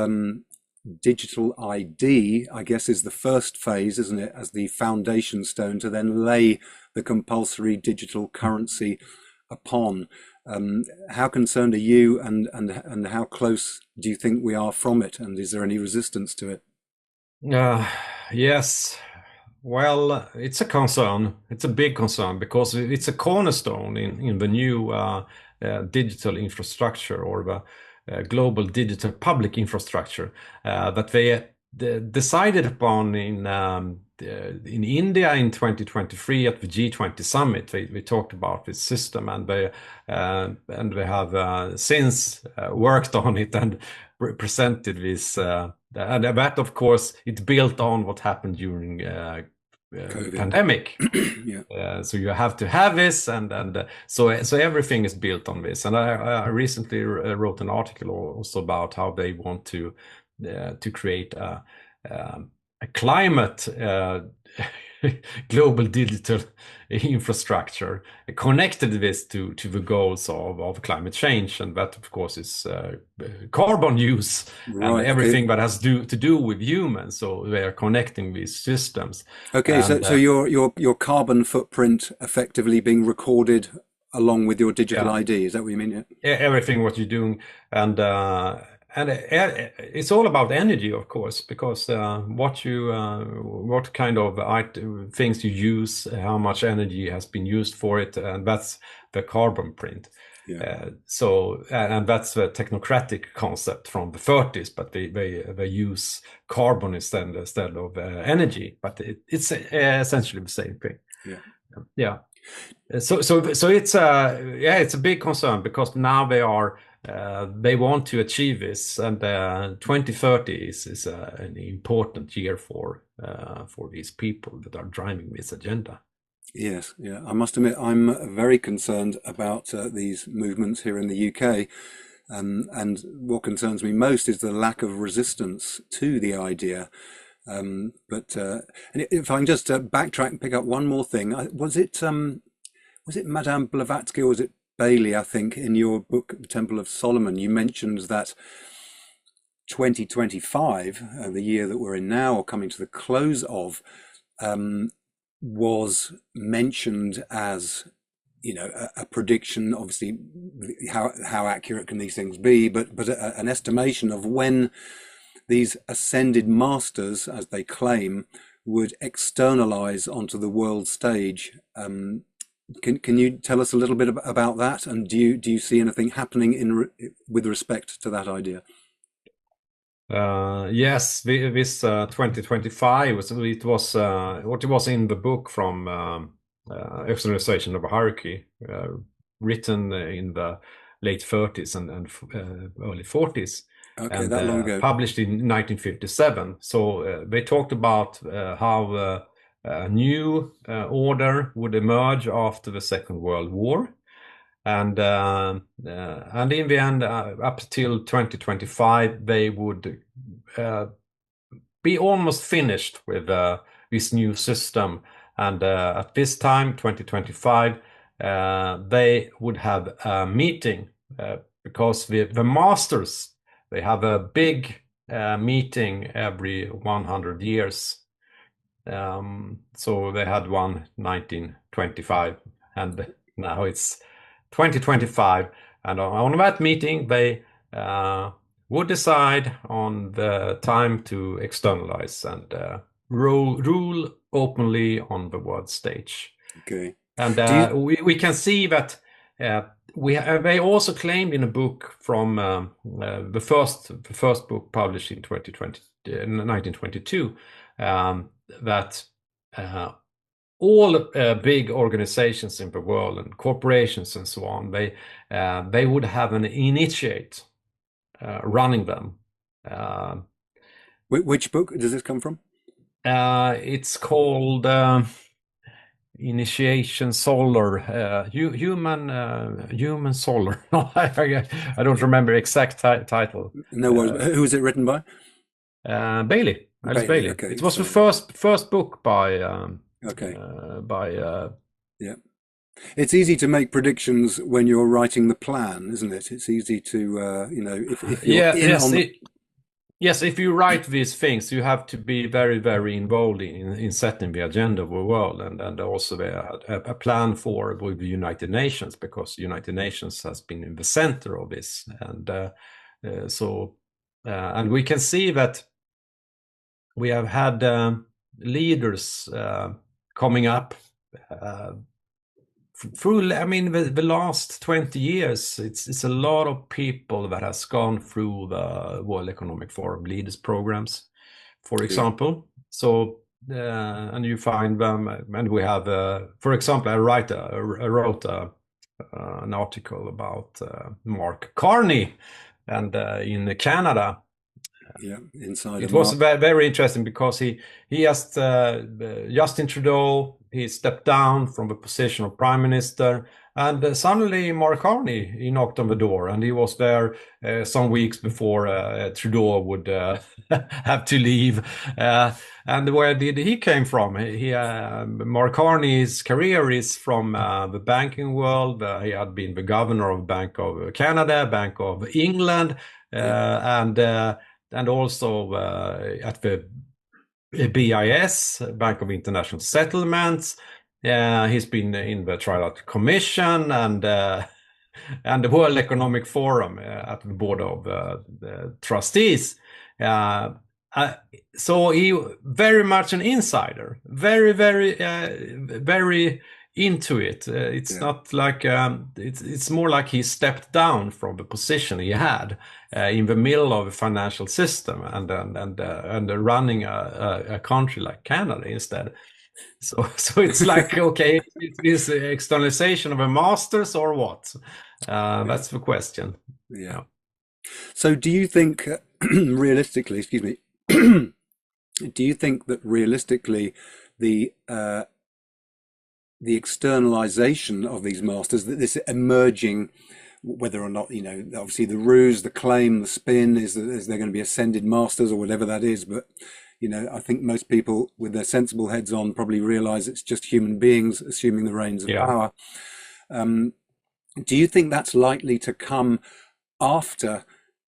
digital ID? I guess is the first phase, isn't it, as the foundation stone to then lay the compulsory digital currency upon. How concerned are you, and how close do you think we are from it? And is there any resistance to it? Uh, yes. Well, it's a concern. It's a big concern because it's a cornerstone in the new digital infrastructure, or the global digital public infrastructure that they decided upon in India in 2023 at the G20 summit. They talked about this system, and they have since worked on it and presented this. And that, of course, it built on what happened during COVID. pandemic. Yeah. So you have to have this, and so everything is built on this. And I recently wrote an article also about how they want to create a climate global digital infrastructure connected this to the goals of climate change, and that of course is carbon use and Right. Okay. everything that has to do with humans. So they are connecting these systems, Okay. So and your carbon footprint effectively being recorded along with your digital yeah, ID. Is that what you mean? Yeah. everything what you're doing, and it's all about energy, of course, because what kind of things you use, how much energy has been used for it, and that's the carbon print. Yeah. And that's a technocratic concept from the 30s, but they use carbon instead of energy, but it's essentially the same thing. Yeah. Yeah. So it's it's a big concern because now they want to achieve this, and 2030 is an important year for these people that are driving this agenda. Yes. Yeah. I must admit, I'm very concerned about these movements here in the UK. And what concerns me most is the lack of resistance to the idea. But and if I can just backtrack and pick up one more thing, was it Madame Blavatsky or was it Bailey? I think in your book, The Temple of Solomon, you mentioned that 2025, the year that we're in now, or coming to the close of, was mentioned as a prediction. Obviously, how accurate can these things be? But an estimation of when these ascended masters, as they claim, would externalize onto the world stage. Can you tell us a little bit about that? And do you see anything happening with respect to that idea? Yes, this 2025 it was what it was in the book from Externalization of a Hierarchy, written in the late 30s and early 40s, Okay, and that long ago. published in 1957. So they talked about how a new order would emerge after the Second World War. And in the end, up till 2025, they would be almost finished with this new system. And at this time, 2025, they would have a meeting because the masters, they have a big meeting every 100 years. So they had one 1925, and now it's 2025. And on that meeting, they would decide on the time to externalize and rule openly on the world stage. Okay. And Do we can see that they also claimed in a book from the first book published in 1922 that all big organizations in the world and corporations and so on, they would have an initiate running them. which book does this come from? It's called Initiation Solar, Human Solar. I don't remember exact title. No worries. Who is it written by? Bailey, Alice Bailey. Okay, It was so, the first book by yeah. It's easy to make predictions when you're writing the plan, isn't it? It's easy to if you're yes, if you write these things, you have to be very, very involved in setting the agenda of the world, and also a plan for with the United Nations, because the United Nations has been in the center of this, and and we can see that we have had leaders coming up through. I mean, the last 20 years, it's a lot of people that has gone through the World Economic Forum leaders programs, for example. So and you find them, and we have, for example, I wrote an article about Mark Carney, and in Canada. Yeah, inside. It was very interesting because he asked Justin Trudeau. He stepped down from the position of prime minister, and suddenly Mark Carney, he knocked on the door, and he was there some weeks before Trudeau would have to leave. And where did he came from? Mark Carney's career is from the banking world. He had been the governor of Bank of Canada, Bank of England, and also at the BIS, Bank of International Settlements. He's been in the Trilateral Commission and the World Economic Forum at the board of the trustees. So he very much an insider, very, very, very into it. It's not like it's more like he stepped down from the position he had in the middle of a financial system and running a country like Canada instead. So it's like, okay, is externalization of a masters or what? That's the question. Yeah. So do you think realistically, excuse me, do you think that realistically the externalization of these masters, that this emerging, whether or not, obviously the ruse, the claim, the spin is there going to be ascended masters or whatever that is, but I think most people with their sensible heads on probably realize it's just human beings assuming the reins of power. Do you think that's likely to come after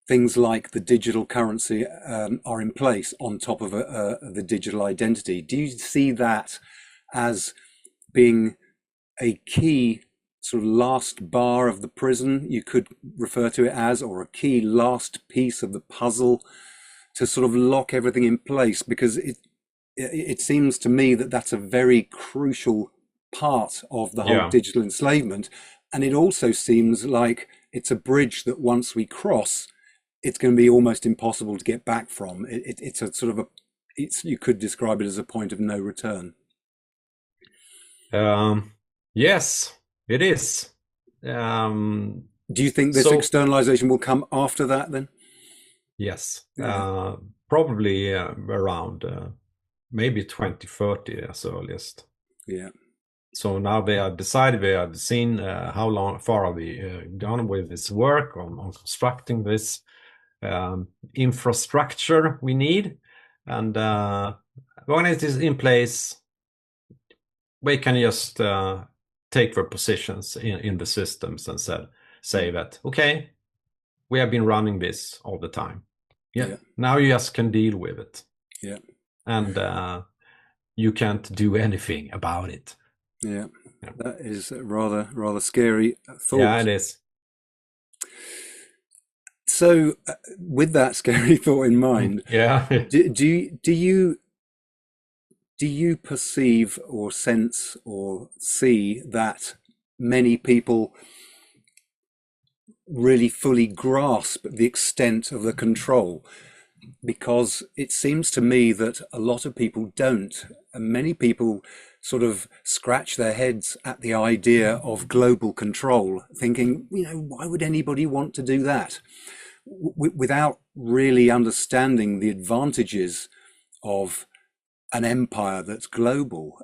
things like the digital currency are in place on top of the digital identity? Do you see that as being a key sort of last bar of the prison, you could refer to it as, or a key last piece of the puzzle to sort of lock everything in place? Because it seems to me that that's a very crucial part of the whole digital enslavement. And it also seems like it's a bridge that once we cross, it's going to be almost impossible to get back from. It's a sort of you could describe it as a point of no return. Yes, it is. Do you think this externalization will come after that then? Yes, probably around maybe 2030 as earliest. Yeah. So now they have decided, they have seen how far are we gone with this work on constructing this infrastructure we need, and when it is in place, we can just take their positions in the systems and say that, okay, we have been running this all the time. Now you just can deal with it. Yeah. And you can't do anything about it. Yeah, Yeah, that is a rather scary yeah, thought. it is. So, with that scary thought in mind, Yeah. do you perceive or sense or see that many people really fully grasp the extent of the control? Because it seems to me that a lot of people don't, and many people sort of scratch their heads at the idea of global control, thinking, why would anybody want to do that? Without really understanding the advantages of an empire that's global.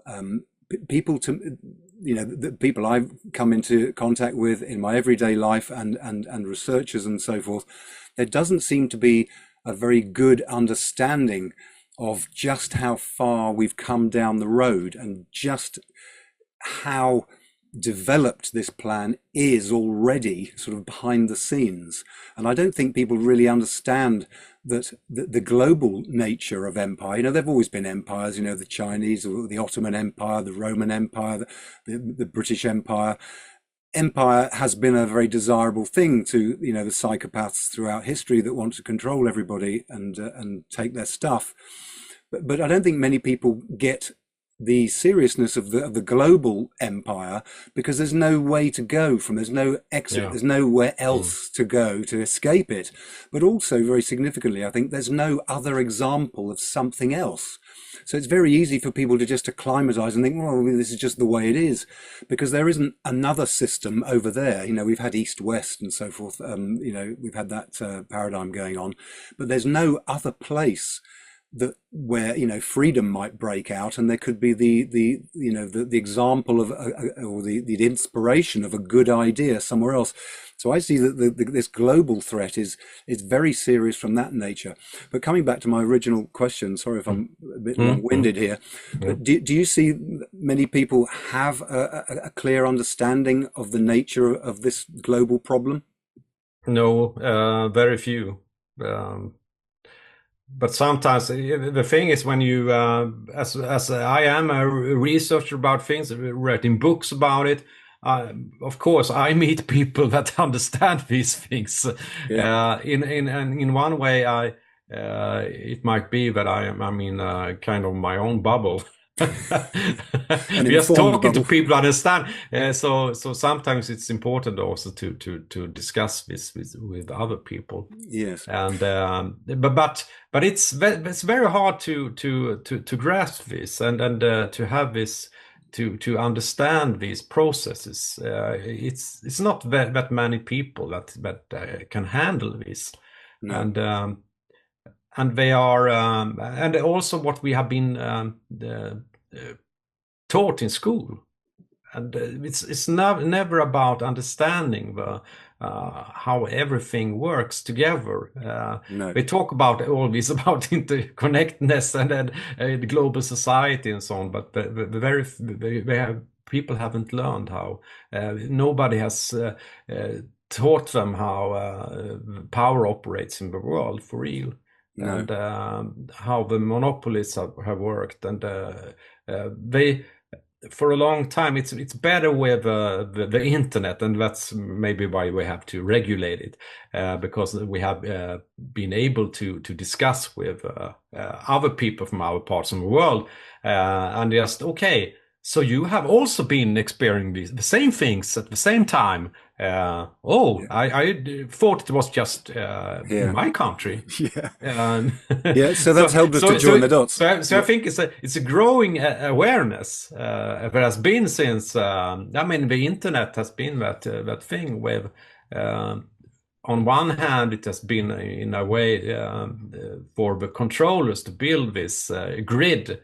People the people I've come into contact with in my everyday life, and researchers and so forth, there doesn't seem to be a very good understanding of just how far we've come down the road, and just how developed this plan is already, sort of behind the scenes. And I don't think people really understand that the global nature of empire, there've always been empires, the Chinese, or the Ottoman Empire, the Roman Empire, the British Empire. Empire has been a very desirable thing to, the psychopaths throughout history that want to control everybody and take their stuff. But I don't think many people get the seriousness of the global empire, because there's no way to go from, there's no exit, Yeah. there's nowhere Mm. else to go to escape it. But also, very significantly, I think there's no other example of something else. So it's very easy for people to just acclimatize and think, well, this is just the way it is, because there isn't another system over there. We've had East West and so forth. We've had that paradigm going on, but there's no other place that where freedom might break out, and there could be the example of or the inspiration of a good idea somewhere else. So I see that this global threat is very serious from that nature. But coming back to my original question, sorry if I'm a bit Mm. long-winded here, Yeah. but do you see many people have a clear understanding of the nature of this global problem? No, very few. Um, but sometimes the thing is, when you, as I am a researcher about things, writing books about it, of course I meet people that understand these things. Yeah. In one way, it might be that I'm in kind of my own bubble. An Just informed talking to bubble. people understand. So sometimes it's important also to discuss this with other people. Yes. And but it's very hard to grasp this, and to have this, to understand these processes. It's not that many people that can handle this. No. And they are, and also what we have been taught in school. And it's never about understanding the how everything works together. No. We talk about all this about interconnectedness and then the global society and so on, but people haven't learned how. Nobody has taught them how power operates in the world for real, No. and how the monopolies have worked, and they, for a long time, it's better with the internet, and that's maybe why we have to regulate it, because we have been able to discuss with other people from other parts of the world, and just, okay, so you have also been experiencing the same things at the same time. Yeah. I thought it was just in Yeah. my country. Yeah. Um, Yeah. So that's so helped us to so join so the dots. so I Yeah. think it's a growing awareness. There has been since, I mean, the internet has been that thing with, on one hand, it has been in a way for the controllers to build this grid,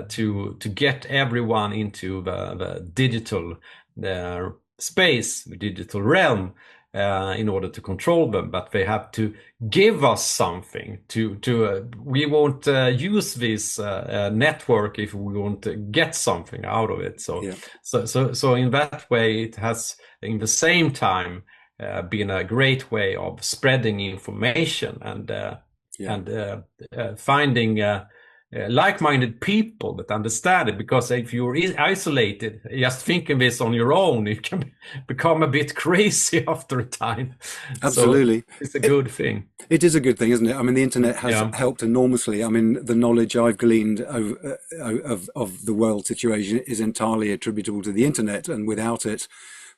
to get everyone into the digital space, the digital realm, in order to control them. But they have to give us something to we won't use this network if we won't get something out of it. So Yeah. so in that way, it has, in the same time, been a great way of spreading information, and Yeah. finding like-minded people that understand it, because if you're isolated, just thinking this on your own, you can become a bit crazy after a time. So Absolutely. it's a good thing. It is a good thing, isn't it? I mean, the internet has Yeah. helped enormously. I mean, the knowledge I've gleaned of the world situation is entirely attributable to the internet, and without it,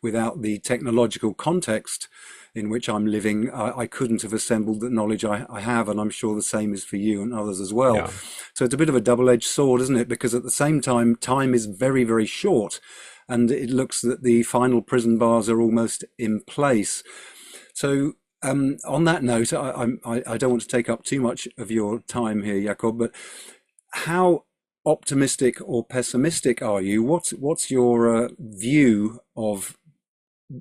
without the technological context in which I'm living, I couldn't have assembled the knowledge I have, and I'm sure the same is for you and others as well. Yeah. So it's a bit of a double-edged sword, isn't it? Because at the same time, time is very, very short, and it looks that the final prison bars are almost in place. So on that note, I don't want to take up too much of your time here, Jakob, but how optimistic or pessimistic are you? What's your view of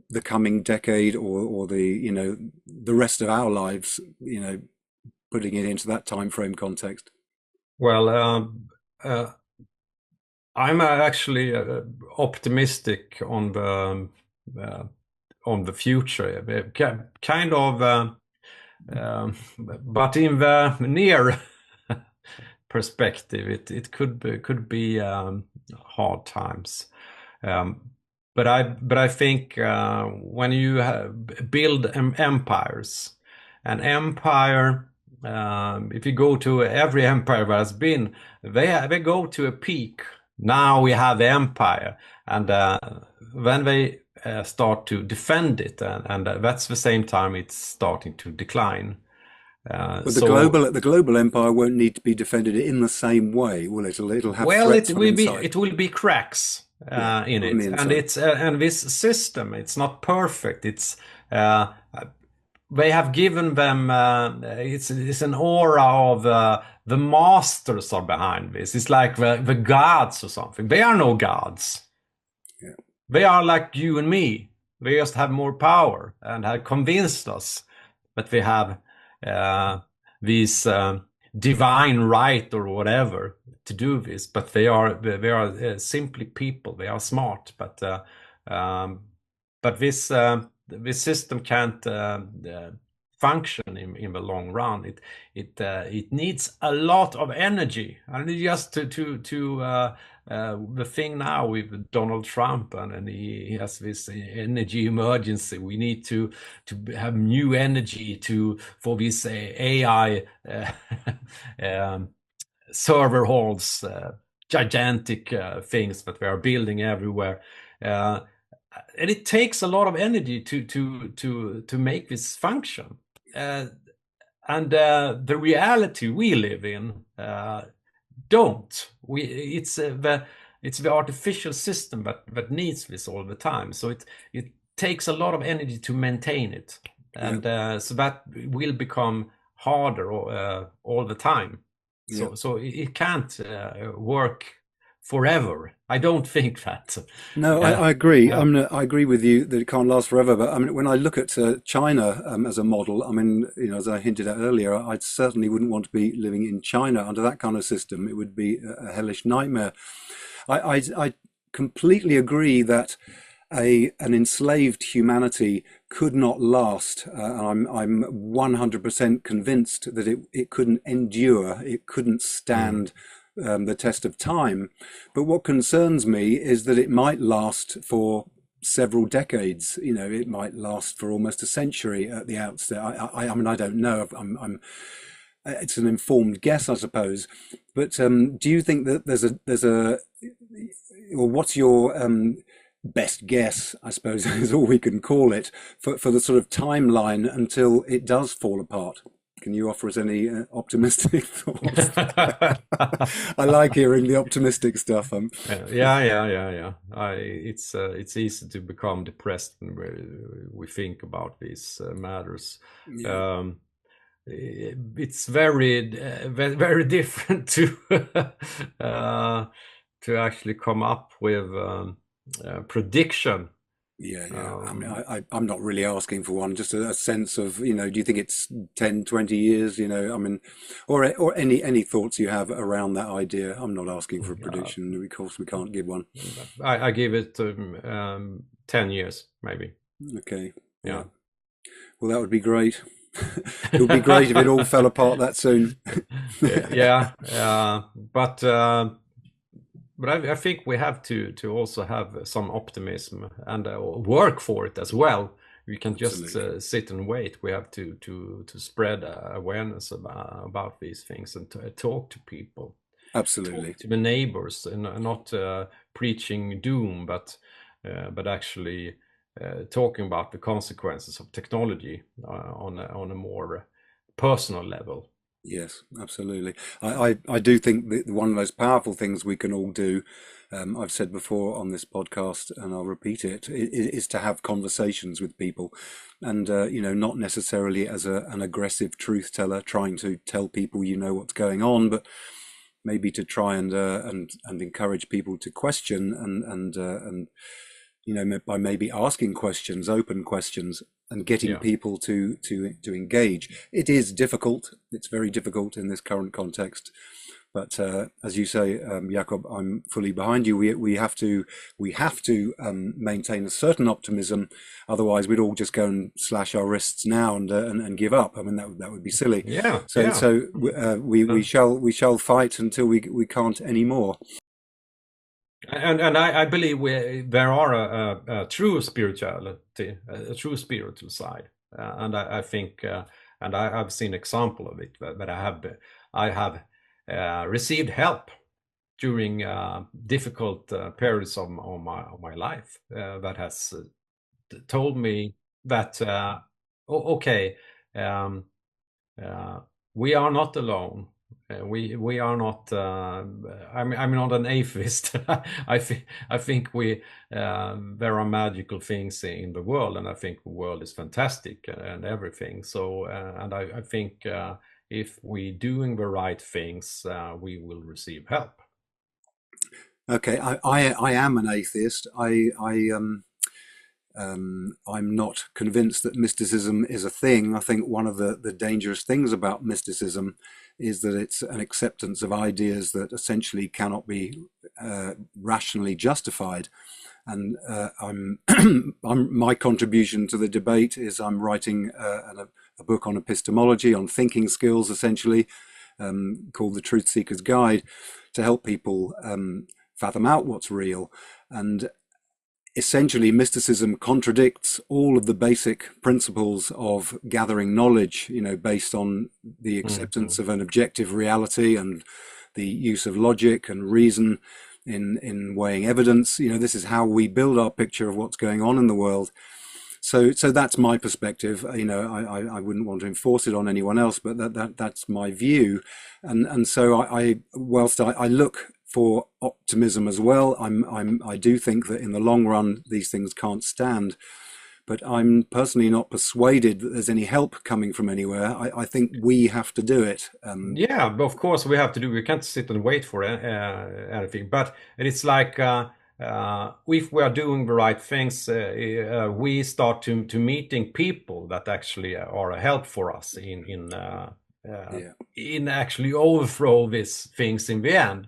the coming decade, or the, you know, the rest of our lives, you know, putting it into that time frame context? Well, I'm actually optimistic on the future, kind of, but in the near perspective, it could be hard times. But I think when you build empires, an empire, if you go to every empire that has been, they go to a peak. Now we have the empire, and when they start to defend it, and that's the same time it's starting to decline. But So the global empire won't need to be defended in the same way, will it? It'll have well, threats from inside. it will be cracks Yeah, in on the it, and inside. it's and this system, it's not perfect. It's they have given them it's an aura of the masters are behind this. It's like the gods or something. They are no gods. Yeah. They are like you and me. They just have more power and have convinced us that they have these divine right or whatever to do this. But they are simply people. They are smart, but this system can't function in the long run. It needs a lot of energy, and just the thing now with Donald Trump, and he has this energy emergency. We need to have new energy for this AI server halls, gigantic things that we are building everywhere. And it takes a lot of energy to make this function. And the reality we live in don't. It's the artificial system that needs this all the time. So it takes a lot of energy to maintain it, and so that will become harder all the time. So it can't work forever. I don't think that. No, I agree. I agree with you that it can't last forever. But I mean, when I look at China as a model, I mean, you know, as I hinted at earlier, I certainly wouldn't want to be living in China under that kind of system. It would be a hellish nightmare. I completely agree that an enslaved humanity could not last. I'm 100% convinced that it couldn't endure. It couldn't stand the test of time. But what concerns me is that it might last for several decades. You know, it might last for almost a century at the outset. I mean, I don't know. It's an informed guess, I suppose. But do you think that or what's your best guess, I suppose, is all we can call it, for the sort of timeline until it does fall apart? Can you offer us any optimistic thoughts? I like hearing the optimistic stuff. Yeah. It's easy to become depressed when we think about these matters. Yeah. It's very different to actually come up with prediction. Yeah. I mean, I'm not really asking for one, just a sense of, you know, do you think it's 10, 20 years, you know, I mean, or any thoughts you have around that idea? I'm not asking for a prediction. Of course, we can't give one. I give it 10 years, maybe. Okay. Yeah. Well, that would be great. It would be great if it all fell apart that soon. Yeah, but I think we have to also have some optimism and work for it as well. We can just Absolutely. sit and wait. We have to spread awareness about these things and to talk to people, Absolutely. talk to the neighbors, and not preaching doom, but actually talking about the consequences of technology on a more personal level. Yes, absolutely. I do think that one of the most powerful things we can all do, I've said before on this podcast, and I'll repeat it, is to have conversations with people, and not necessarily as an aggressive truth teller, trying to tell people what's going on, but maybe to try and encourage people to question and by maybe asking questions, open questions, and getting people to engage. It is difficult. It's very difficult in this current context. But as you say, Jakob, I'm fully behind you. We have to maintain a certain optimism. Otherwise, we'd all just go and slash our wrists now and give up. I mean, that would be silly. Yeah, So we shall fight until we can't anymore. And I believe there are a true spirituality, a true spiritual side, and I think, and I've seen example of it, but I have received help during difficult periods of my life that has told me that okay, um, we are not alone. We are not. I'm not an atheist. I think there are magical things in the world, and I think the world is fantastic and everything. So and I think if we doing the right things, we will receive help. Okay, I am an atheist. I'm not convinced that mysticism is a thing. I think one of the dangerous things about mysticism is that it's an acceptance of ideas that essentially cannot be rationally justified. And my contribution to the debate is I'm writing a book on epistemology, on thinking skills, essentially, called The Truth Seeker's Guide, to help people fathom out what's real. And essentially, mysticism contradicts all of the basic principles of gathering knowledge, based on the acceptance of an objective reality and the use of logic and reason in weighing evidence. This is how we build our picture of what's going on in the world. So that's my perspective. I wouldn't want to enforce it on anyone else, but that's my view. And so whilst I look for optimism as well, I do think that in the long run these things can't stand. But I'm personally not persuaded that there's any help coming from anywhere. I think we have to do it. Yeah, of course we have to do. We can't sit and wait for anything. But it's like if we are doing the right things, we start to meeting people that actually are a help for us in actually overthrow these things in the end.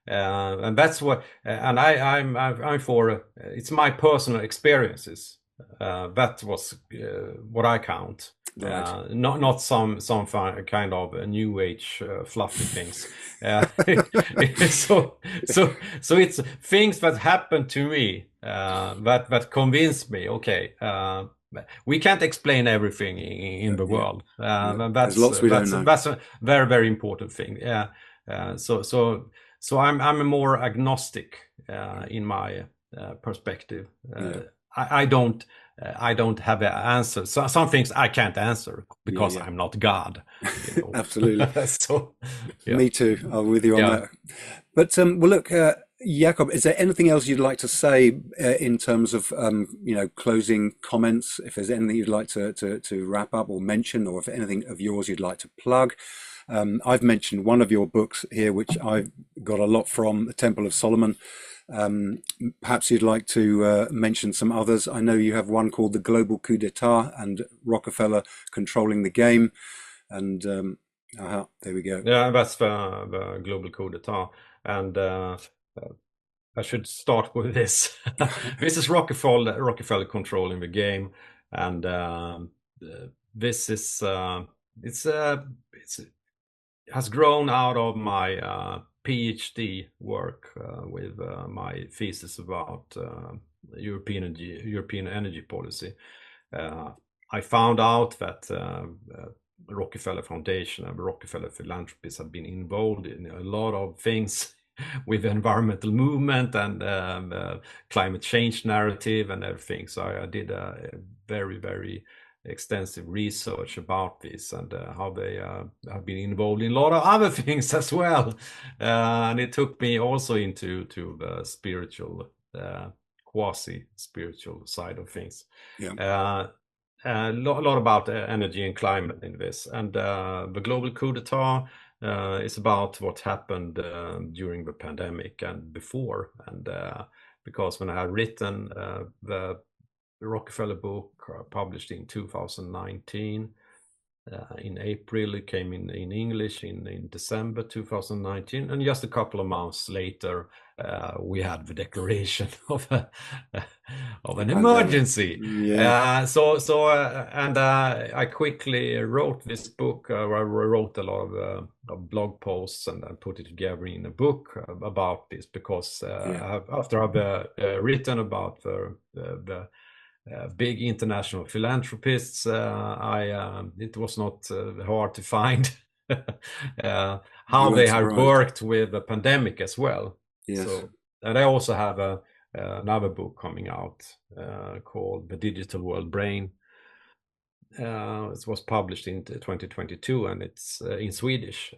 And that's what. And I'm for. It's my personal experiences. That was what I count. Right. Not some kind of new age fluffy things. So it's things that happened to me that convinced me. Okay, we can't explain everything in the world. There's lots we don't know. That's a very, very important thing. Yeah. So I'm a more agnostic in my perspective. I don't have an answer. So some things I can't answer because I'm not God. Absolutely. So me too. I'm with you on that. But well, look, Jakob, is there anything else you'd like to say in terms of closing comments? If there's anything you'd like to wrap up or mention, or if anything of yours you'd like to plug. I've mentioned one of your books here, which I've got a lot from, The Temple of Solomon. Perhaps you'd like to mention some others. I know you have one called The Global Coup d'etat and Rockefeller Controlling the Game. And there we go. Yeah, that's the Global Coup d'etat. And I should start with this. This is Rockefeller controlling the game. And this is it's has grown out of my PhD work with my thesis about European energy policy. I found out that the Rockefeller Foundation and Rockefeller philanthropists have been involved in a lot of things with the environmental movement and climate change narrative and everything. So I did a very, very extensive research about this and how they have been involved in a lot of other things as well. And it took me also into the spiritual, quasi-spiritual side of things. Yeah. A lot about energy and climate in this. And the global coup d'etat is about what happened during the pandemic and before. And because when I had written the Rockefeller book, published in 2019, in April, it came in English in December 2019, and just a couple of months later, we had the declaration of an emergency. Yeah. And I quickly wrote this book. I wrote a lot of blog posts and put it together in a book about this because after I've written about the big international philanthropists, it was not hard to find how they had worked with the pandemic as well. Yes. So, and I also have another book coming out called The Digital World Brain. It was published in 2022 and it's in Swedish.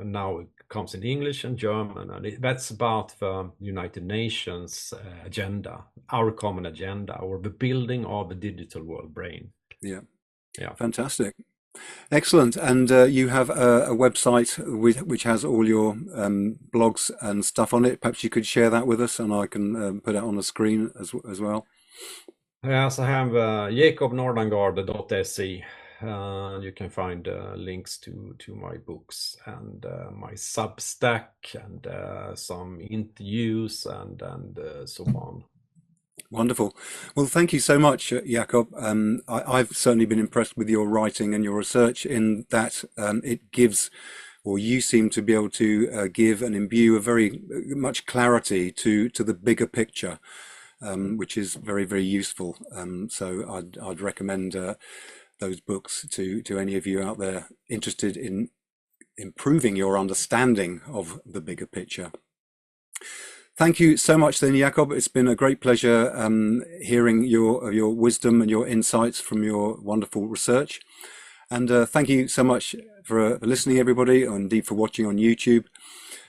Now it comes in English and German, and that's about the United Nations agenda, our common agenda, or the building of the digital world brain. Yeah. Fantastic. Excellent. And you have a website which has all your blogs and stuff on it. Perhaps you could share that with us and I can put it on the screen as well. Yes, I have jacobnordangard.se. You can find links to my books and my Substack and some interviews and so on. Wonderful. Well, thank you so much, Jakob. I've certainly been impressed with your writing and your research in that it gives, or you seem to be able to give and imbue a very much clarity to the bigger picture. Which is very, very useful. So I'd recommend those books to any of you out there interested in improving your understanding of the bigger picture. Thank you so much then, Jakob. It's been a great pleasure hearing your wisdom and your insights from your wonderful research. And thank you so much for listening, everybody, and indeed for watching on YouTube.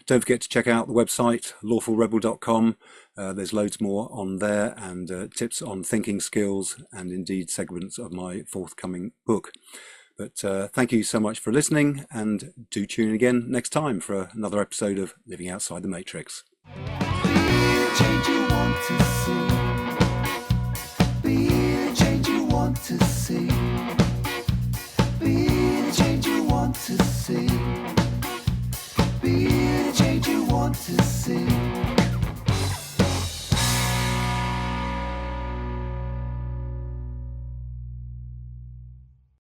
Don't forget to check out the website, lawfulrebel.com. There's loads more on there and tips on thinking skills and indeed segments of my forthcoming book. But thank you so much for listening, and do tune in again next time for another episode of Living Outside the Matrix. Be the change you want to see. Be the change you want to see.